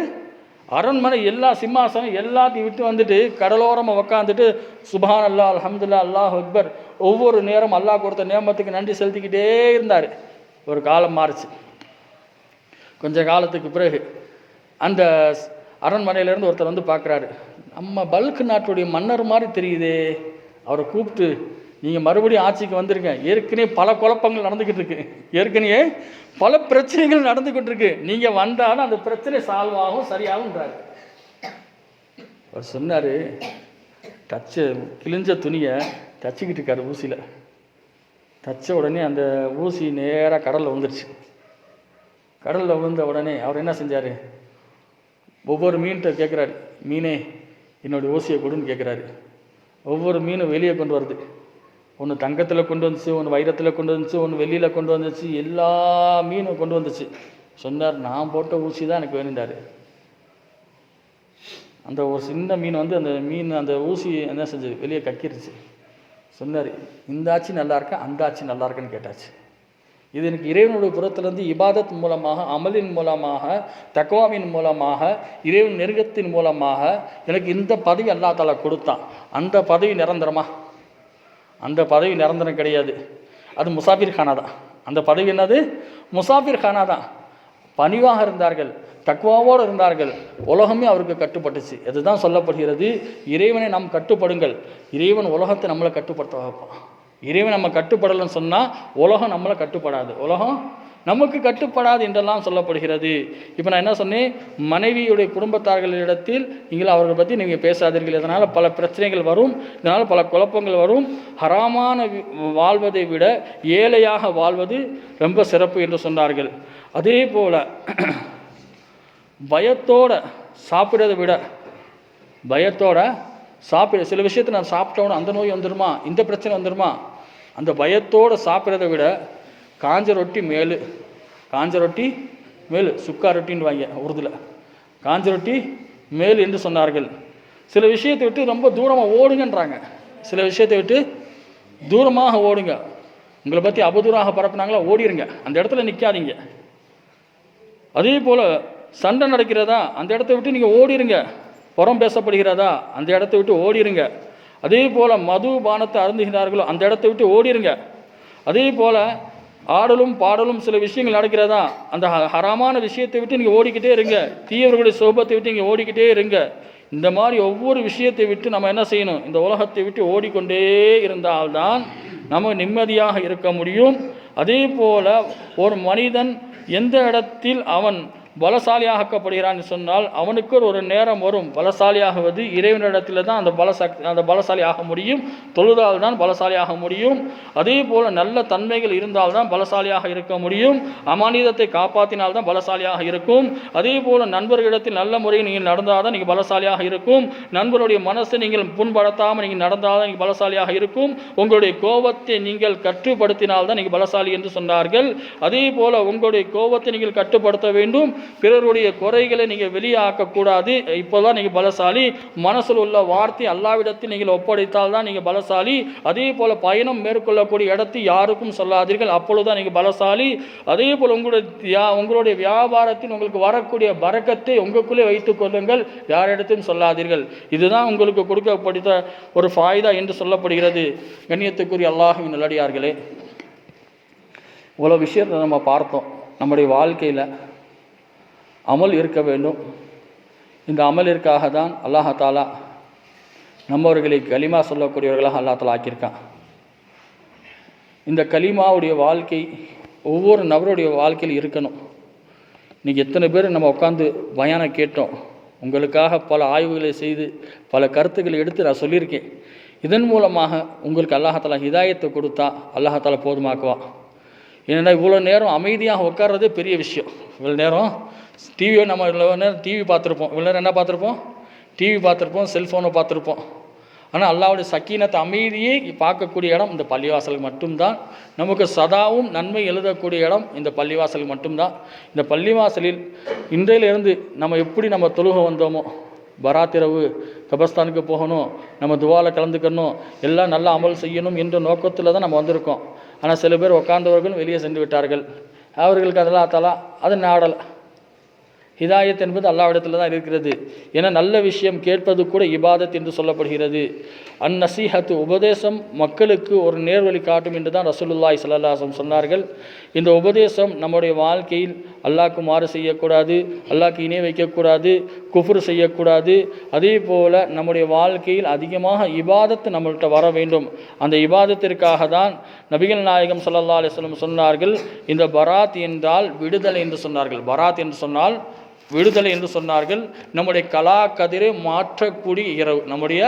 அரண்மனை எல்லா சிம்மாசனம் எல்லாத்தையும் விட்டு வந்துட்டு கடலோரமாக உக்காந்துட்டு சுப்ஹான் அல்லாஹ், அல்ஹம்துலில்லாஹ், அல்லாஹ் அக்பர் ஒவ்வொரு நேரம் அல்லாஹ் கொடுத்த நியமத்துக்கு நன்றி செலுத்திக்கிட்டே இருந்தார். ஒரு காலம் மாறிச்சு. கொஞ்ச காலத்துக்கு பிறகு அந்த அரண்மனையிலேருந்து ஒருத்தர் வந்து பார்க்குறாரு. நம்ம பல்க் நாட்டுடைய மன்னர் மாதிரி தெரியுதே. அவரை கூப்பிட்டு, நீங்கள் மறுபடியும் ஆட்சிக்கு வந்துருங்க, ஏற்கனவே பல குழப்பங்கள் நடந்துக்கிட்டு இருக்கு, ஏற்கனவே பல பிரச்சனைகள் நடந்துக்கிட்டு இருக்கு, நீங்கள் வந்தாலும் அந்த பிரச்சனை சால்வ் ஆகும், சரியாகும்ன்றாரு. அவர் சொன்னார், கிழிஞ்ச துணியை தச்சுக்கிட்டு இருக்காரு ஊசியில். தச்ச உடனே அந்த ஊசி நேராக கடலில் விழுந்துருச்சு. கடலில் விழுந்த உடனே அவர் என்ன செஞ்சார்? ஒவ்வொரு மீன்கிட்ட கேட்குறாரு, மீனே என்னுடைய ஊசியை கொடுன்னு கேட்குறாரு. ஒவ்வொரு மீனும் வெளியே கொண்டு வருது. ஒன்று தங்கத்தில் கொண்டு வந்துச்சு, ஒன்று வைரத்தில் கொண்டு வந்துச்சு, ஒன்று வெள்ளியில் கொண்டு வந்துச்சு, எல்லா மீனும் கொண்டு வந்துச்சு. சொன்னார், நான் போட்ட ஊசி தான் எனக்கு வேணுண்டார். அந்த ஒரு சின்ன மீன் வந்து அந்த ஊசி என்ன செஞ்சது, வெளியே கக்கிருச்சு. சொன்னார், இந்த ஆட்சி நல்லா இருக்கா, அந்த ஆட்சி நல்லா இருக்குன்னு கேட்டாச்சு. இது எனக்கு இறைவனுடைய புறத்திலிருந்து இபாதத் மூலமாக, அமலின் மூலமாக, தக்வாவின் மூலமாக, இறைவன் நெருக்கத்தின் மூலமாக எனக்கு இந்த பதவி அல்லாஹ் தஆலா கொடுத்தான். அந்த பதவி நிரந்தரமா? அந்த பதவி நிரந்தரம் கிடையாது. அது முசாஃபிர் கானா தான். அந்த பதவி என்னது? முசாஃபிர் கானா தான். பணிவாக இருந்தார்கள், தக்வாவோடு இருந்தார்கள், உலகமே அவருக்கு கட்டுப்பட்டுச்சு. இதுதான் சொல்லப்படுகிறது, இறைவனை நாம் கட்டுப்படுங்கள், இறைவன் உலகத்தை நம்மளை கட்டுப்படுத்த வைப்பான். இறைவன் நம்ம கட்டுப்படலைன்னு சொன்னால் உலகம் நம்மளை கட்டுப்படாது, உலகம் நமக்கு கட்டுப்படாது என்றெல்லாம் சொல்லப்படுகிறது. இப்போ நான் என்ன சொன்னேன், மனைவியுடைய குடும்பத்தார்களிடத்தில் நீங்கள் அவர்களை பற்றி நீங்கள் பேசாதீர்கள், இதனால் பல பிரச்சனைகள் வரும், இதனால் பல குழப்பங்கள் வரும். ஹராமான வாழ்வதை விட ஏழையாக வாழ்வது ரொம்ப சிறப்பு என்று சொன்னார்கள். அதே போல் பயத்தோடு சாப்பிட்றதை விட, பயத்தோட சில விஷயத்தை நான் சாப்பிட்டோன்னு அந்த நோய் வந்துடுமா, இந்த பிரச்சனை வந்துடுமா, அந்த பயத்தோடு சாப்பிட்றதை விட காஞ்ச ரொட்டி மேலு சுக்கா ரொட்டின்னு வாங்க உருதுல, காஞ்ச ரொட்டி மேல் என்று சொன்னார்கள். சில விஷயத்தை விட்டு ரொம்ப தூரமாக ஓடுங்கன்றாங்க, சில விஷயத்தை விட்டு தூரமாக ஓடுங்க. உங்களை பற்றி அவதூறாக பரப்புனாங்களா, ஓடிடுங்க, அந்த இடத்துல நிற்காதீங்க. அதே போல் சண்டை நடக்கிறதா, அந்த இடத்த விட்டு நீங்கள் ஓடிடுங்க. புறம் பேசப்படுகிறதா, அந்த இடத்த விட்டு ஓடிடுங்க. அதே போல் மது பானத்தை அருந்துகிறார்களோ, அந்த இடத்த விட்டு ஓடிடுங்க. அதே போல் ஆடலும் பாடலும் சில விஷயங்கள் நடக்கிறதா, அந்த ஹராமான விஷயத்தை விட்டு நீங்கள் ஓடிக்கிட்டே இருங்க. தீயவர்களுடைய சோபத்தை விட்டு நீங்கள் ஓடிக்கிட்டே இருங்க. இந்த மாதிரி ஒவ்வொரு விஷயத்தை விட்டு நம்ம என்ன செய்யணும், இந்த உலகத்தை விட்டு ஓடிக்கொண்டே இருந்தால்தான் நம்ம நிம்மதியாக இருக்க முடியும். அதே போல் ஒரு மனிதன் எந்த இடத்தில் அவன் பலசாலியாக்கப்படுகிறான் சொன்னால் அவனுக்கு ஒரு நேரம் வரும். பலசாலியாகுவது இறைவனிடத்தில் தான் அந்த பலசாலி ஆக முடியும். தொழுதால் தான் பலசாலியாக முடியும். அதே போல் நல்ல தன்மைகள் இருந்தால்தான் பலசாலியாக இருக்க முடியும். அமானிதத்தை காப்பாற்றினால்தான் பலசாலியாக இருக்கும். அதே போல் நண்பர்களிடத்தில் நல்ல முறையில் நீங்கள் நடந்தால் தான் நீங்கள் பலசாலியாக இருக்கும். நண்பருடைய மனசை நீங்கள் புண்படுத்தாமல் நீங்கள் நடந்தால் தான் நீங்கள் பலசாலியாக இருக்கும். உங்களுடைய கோபத்தை நீங்கள் கட்டுப்படுத்தினால்தான் நீங்கள் பலசாலி என்று சொன்னார்கள். அதே போல் உங்களுடைய கோபத்தை நீங்கள் கட்டுப்படுத்த வேண்டும். பிறருடைய குறைகளை நீங்கள் வெளியாக்கக்கூடாது. இப்போதான் நீங்கள் பலசாலி. மனசில் உள்ள வார்த்தை அல்லாவிடத்தில் நீங்கள் ஒப்படைத்தால் தான் நீங்கள் பலசாலி. அதே போல் பயணம் மேற்கொள்ளக்கூடிய இடத்தை யாருக்கும் சொல்லாதீர்கள், அப்பொழுதுதான் நீங்கள் பலசாலி. அதே போல் உங்களுடைய வியாபாரத்தில் உங்களுக்கு வரக்கூடிய பரக்கத்தை உங்களுக்குள்ளே வைத்துக் கொள்ளுங்கள், யாரிடத்தையும் சொல்லாதீர்கள். இதுதான் உங்களுக்கு கொடுக்கப்படுத்த ஒரு ஃபாய்தா என்று சொல்லப்படுகிறது. கண்ணியத்துக்குரிய அல்லாஹ்வின் நல்லடியார்களே, இவ்வளோ விஷயத்தை நம்ம பார்த்தோம். நம்முடைய வாழ்க்கையில் அமல் இருக்க வேண்டும். இந்த அமலிற்காக தான் அல்லாஹ் தாலா நம்மவர்களை கலிமா சொல்லக்கூடியவர்களாக அல்லாஹ் தாலா ஆக்கியிருக்கான். இந்த கலிமாவுடைய வாழ்க்கை ஒவ்வொரு நபருடைய வாழ்க்கையில் இருக்கணும். இன்றைக்கி எத்தனை பேர் நம்ம உட்காந்து பயானம் கேட்டோம், உங்களுக்காக பல ஆய்வுகளை செய்து பல கருத்துக்களை எடுத்து நான் சொல்லியிருக்கேன். இதன் மூலமாக உங்களுக்கு அல்லாஹ் தாலா ஹிதாயத்தை கொடுத்தா அல்லாஹ் தாலா போதுமாக்குவான். ஏன்னா இவ்வளோ நேரம் அமைதியாக உட்கார்றதே பெரிய விஷயம். இவ்வளோ நேரம் நம்ம இவ்வளோ நேரம் டிவி பார்த்துருப்போம், இவ்வளோ நேரம் என்ன பார்த்துருப்போம், டிவி பார்த்துருப்போம், செல்ஃபோனை பார்த்துருப்போம். ஆனால் அல்லாஹ்வுடைய சக்கீனத்தை அமைதியை பார்க்கக்கூடிய இடம் இந்த பள்ளிவாசல் மட்டும்தான். நமக்கு சதாவும் நன்மை எழுதக்கூடிய இடம் இந்த பள்ளிவாசல் மட்டும்தான். இந்த பள்ளிவாசலில் இன்றையிலிருந்து நம்ம தொழுக வந்தோமோ, பராத்திரவு கபர்ஸ்தானுக்கு போகணும், நம்ம துவாவில் கலந்துக்கணும், எல்லாம் நல்லா அமல் செய்யணும் என்ற நோக்கத்தில் தான் நம்ம வந்திருக்கோம். ஆனால் சில பேர் உட்கார்ந்தவர்கள் வெளியே சென்று விட்டார்கள். அவர்களுக்கு அதெல்லாம் அது நாடலை. ஹிதாயத் என்பது அல்லாஹ்விடத்தில் தான் இருக்கிறது. ஏன்னா நல்ல விஷயம் கேட்பது கூட இபாதத் என்று சொல்லப்படுகிறது. அந்நசீஹத்து உபதேசம் மக்களுக்கு ஒரு நேர்வழி காட்டும் என்று தான் ரசூலுல்லாஹி ஸல்லல்லாஹு அலைஹி வஸல்லம் சொன்னார்கள். இந்த உபதேசம் நம்முடைய வாழ்க்கையில் அல்லாஹ்க்கு மாறு செய்யக்கூடாது, அல்லாஹ்க்கு இணை வைக்கக்கூடாது, குஃப்ர் செய்யக்கூடாது. அதே போல் நம்முடைய வாழ்க்கையில் அதிகமாக இபாதத்து நம்மள்கிட்ட வர வேண்டும். அந்த இபாதத்திற்காக தான் நபிகள் நாயகம் ஸல்லல்லாஹு அலைஹி வஸல்லம் சொன்னார்கள், இந்த பராத் என்றால் விடுதலை என்று சொன்னார்கள். பராத் என்று சொன்னால் விடுதலை என்று சொன்னார்கள். நம்முடைய கலா கதிரை மாற்றக்கூடிய இரவு, நம்முடைய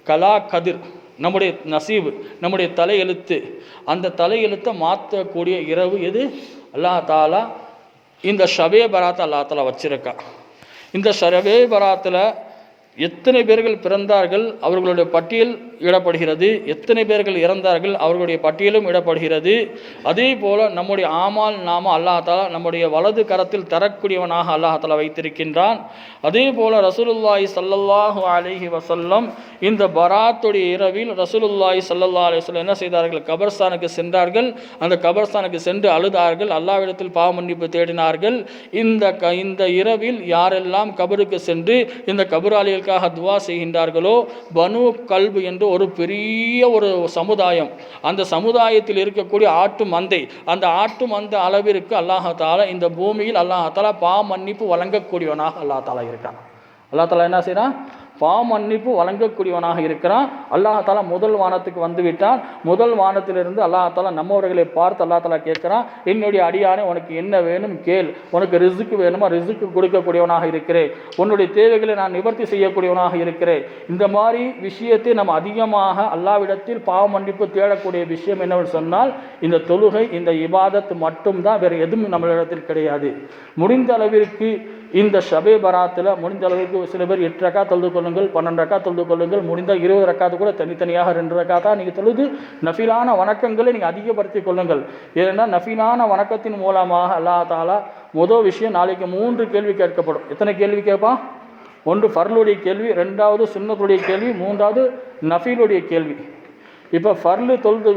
கலா கதிர், நம்முடைய நசீபு, நம்முடைய தலையெழுத்து, அந்த தலையெழுத்தை மாற்றக்கூடிய இரவு எது? அல்லாஹ் தாலா இந்த ஷபே பராத்தை அல்லாஹ் தாலா வச்சிருக்கான். இந்த ஷபே பராத்தில் எத்தனை பேர்கள் பிறந்தார்கள் அவர்களுடைய பட்டியல் இடப்படுகிறது, எத்தனை பேர்கள் இறந்தார்கள் அவர்களுடைய பட்டியலும் இடப்படுகிறது. அதே போல் நம்முடைய ஆமால் நாம அல்லாஹ் தாலா நம்முடைய வலது கரத்தில் தரக்கூடியவனாக அல்லாஹ் தாலா வைத்திருக்கின்றான். அதே போல் ரசூலுல்லாஹி ஸல்லல்லாஹு அலைஹி வஸல்லம் இந்த பராத்துடைய இரவில் ரசூலுல்லாஹி ஸல்லல்லாஹு அலைஹி வஸல்லம் என்ன செய்தார்கள்? கபர்ஸ்தானுக்கு சென்றார்கள். அந்த கபர்ஸ்தானுக்கு சென்று அழுதார்கள், அல்லாஹ்விடத்தில் பாவ மன்னிப்பு தேடினார்கள். இந்த இரவில் யாரெல்லாம் கபருக்கு சென்று இந்த கபராளிகளுக்காக துவா செய்கின்றார்களோ, பனு கல்பு என்று ஒரு பெரிய ஒரு சமுதாயம், அந்த சமுதாயத்தில் இருக்கக்கூடிய ஆட்டு மந்தை, அந்த ஆட்டு மந்தை அளவிற்கு அல்லாஹ் தாலா இந்த பூமியில் அல்லாஹ் தாலா பாவ மன்னிப்பு வழங்கக்கூடியவனாக அல்லாஹ் தாலா இருக்கான். அல்லாஹ் தாலா என்ன செய்யறான்? பாவ மன்னிப்பு வழங்கக்கூடியவனாக இருக்கிறான். அல்லாஹாலா முதல் வானத்துக்கு வந்து விட்டான். முதல் வானத்திலிருந்து அல்லாஹாலா நம்மவர்களை பார்த்து அல்லாஹாலா கேட்குறான், என்னுடைய அடியானே உனக்கு என்ன வேணும் கேள், உனக்கு ரிசுக்கு வேணுமா ரிசுக்கு கொடுக்கக்கூடியவனாக இருக்கிறேன், உன்னுடைய தேவைகளை நான் நிவர்த்தி செய்யக்கூடியவனாக இருக்கிறேன். இந்த மாதிரி விஷயத்தை நம்ம அதிகமாக அல்லாஹ்விடத்தில் பாவ மன்னிப்பு தேடக்கூடிய விஷயம் என்னவென்று சொன்னால் இந்த தொழுகை, இந்த இபாதத் மட்டும்தான், வேறு எதுவும் நம்மளிடத்தில் கிடையாது. முடிந்த அளவிற்கு இந்த ஷபே பராத்தில் முடிந்த அளவுக்கு சில பேர் 8 ரக்கா தொழுது கொள்ளுங்கள், 12 ரக்கா தொழுது கொள்ளுங்கள், முடிந்தால் 20 ரக்காத்து கூட தனித்தனியாக 2 ரக்காத்தா நீங்கள் தொழுது நஃபிலான வணக்கங்களை நீங்கள் அதிகப்படுத்தி கொள்ளுங்கள். ஏனென்றால் நஃபிலான வணக்கத்தின் மூலமாக அல்லாஹ் தாலா முதல் விஷயம், நாளைக்கு 3 கேள்வி கேட்கப்படும். எத்தனை கேள்வி கேட்பான்? 1 ஃபர்லுடைய கேள்வி, 2வது சுன்னத்துடைய கேள்வி, 3வது நஃபீலுடைய கேள்வி. இப்போ ஃபர்லு தொழுது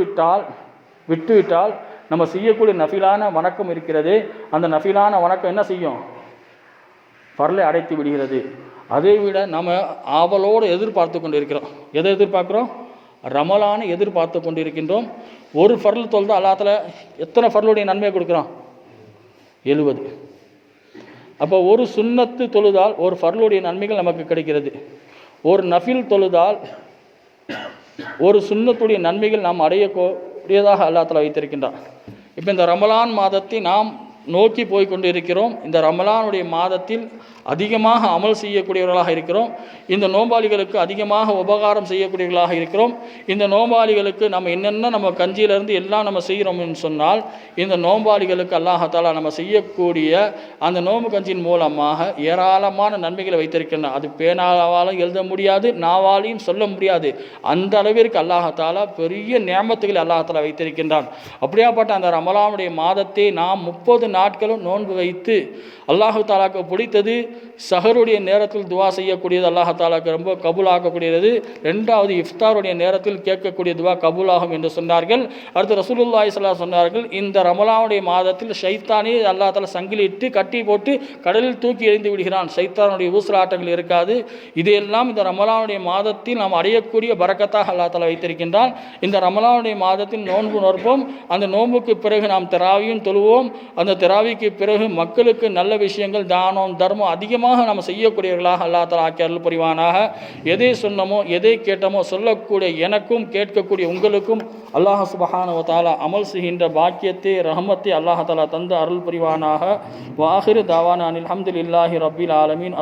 விட்டுவிட்டால் நம்ம செய்யக்கூடிய நஃபிலான வணக்கம் இருக்கிறது, அந்த நஃபிலான வணக்கம் என்ன செய்யும்? ஃபர்லை அடைத்து விடுகிறது. அதை விட நம்ம ஆவலோடு எதிர்பார்த்து கொண்டு இருக்கிறோம். எதை எதிர்பார்க்குறோம்? ரமலானை எதிர்பார்த்து கொண்டு இருக்கின்றோம். ஒரு ஃபர்ல் தொழுது அல்லாஹ்ல எத்தனை ஃபர்லுடைய நன்மையை கொடுக்குறோம்? 70. அப்போ ஒரு சுன்னத்து தொழுதால் ஒரு ஃபர்லுடைய நன்மைகள் நமக்கு கிடைக்கிறது. ஒரு நஃபில் தொழுதால் ஒரு சுன்னத்துடைய நன்மைகள் நாம் அடையக்கூடியதாக அல்லாஹ்ல வைத்திருக்கின்றான். இப்போ இந்த ரமலான் மாதத்தை நாம் நோக்கி போய் கொண்டு இருக்கிறோம். இந்த ரமலானுடைய மாதத்தில் அதிகமாக அமல் செய்யக்கூடியவர்களாக இருக்கிறோம். இந்த நோம்பாளிகளுக்கு அதிகமாக உபகாரம் செய்யக்கூடியவர்களாக இருக்கிறோம். இந்த நோம்பாளிகளுக்கு நம்ம என்னென்ன நம்ம கஞ்சியிலேருந்து எல்லாம் நம்ம செய்கிறோம்னு சொன்னால் இந்த நோம்பாளிகளுக்கு அல்லாஹாலா நம்ம செய்யக்கூடிய அந்த நோம்பு கஞ்சியின் மூலமாக ஏராளமான நன்மைகளை வைத்திருக்கின்றன. அது பேனாவாலும் எழுத முடியாது, நாவாலையும் சொல்ல முடியாது. அந்த அளவிற்கு அல்லாஹாலா பெரிய நியமத்துகளை அல்லாஹாலா வைத்திருக்கின்றான். அப்படியாப்பட்ட அந்த ரமலானுடைய மாதத்தை நாம் 30 நாட்களும் நோன்பு வைத்து அல்லாஹு தாலாக்கு பிடித்தது சஹருடைய நேரத்தில் துவா செய்யக்கூடியது அல்லாஹு தாலாக்கு ரொம்ப கபூலாக்கக்கூடியது. 2வது இஃப்தாருடைய நேரத்தில் கேட்கக்கூடிய துவா கபூலாகும் என்று சொன்னார்கள். அடுத்து ரசூலுல்லாஹி ஸல்லல்லாஹு அலைஹி சொன்னார்கள், இந்த ரமலானுடைய மாதத்தில் ஷைத்தானே அல்லாஹ் தாலா சங்கிலிட்டு கட்டி போட்டு கடலில் தூக்கி எறிந்து விடுகிறான். ஷைத்தானுடைய ஊசலாட்டங்கள் இருக்காது. இதையெல்லாம் இந்த ரமலானுடைய மாதத்தில் நாம் அடையக்கூடிய பரக்கத்தாக அல்லாஹ் தாலா வைத்திருக்கின்றான். இந்த ரமலானுடைய மாதத்தில் நோன்பு நோற்போம். அந்த நோன்புக்கு பிறகு நாம் தராவியும் தொழுவோம். அந்த தராவிக்கு பிறகு மக்களுக்கு நல்ல விஷயங்கள், தானம், தர்மம் அதிகமாக நம்ம செய்யக்கூடியவர்களாக அல்லாஹ் தஆலா ஆக்கி அருள் புரிவானாக. எதை சொன்னமோ எதை கேட்டமோ சொல்லக்கூடிய எனக்கும் கேட்கக்கூடிய உங்களுக்கும் அல்லாஹ் சுப்ஹானஹு வ தஆலா அமல் செய்கின்ற பாக்கியத்தை, ரஹமத்தை அல்லாஹ் தஆலா தந்து அருள் புரிவானாக. வாஹிரு தாவானா அனில் ஹம்துலில்லாஹி ரப்பில் ஆலமீன்.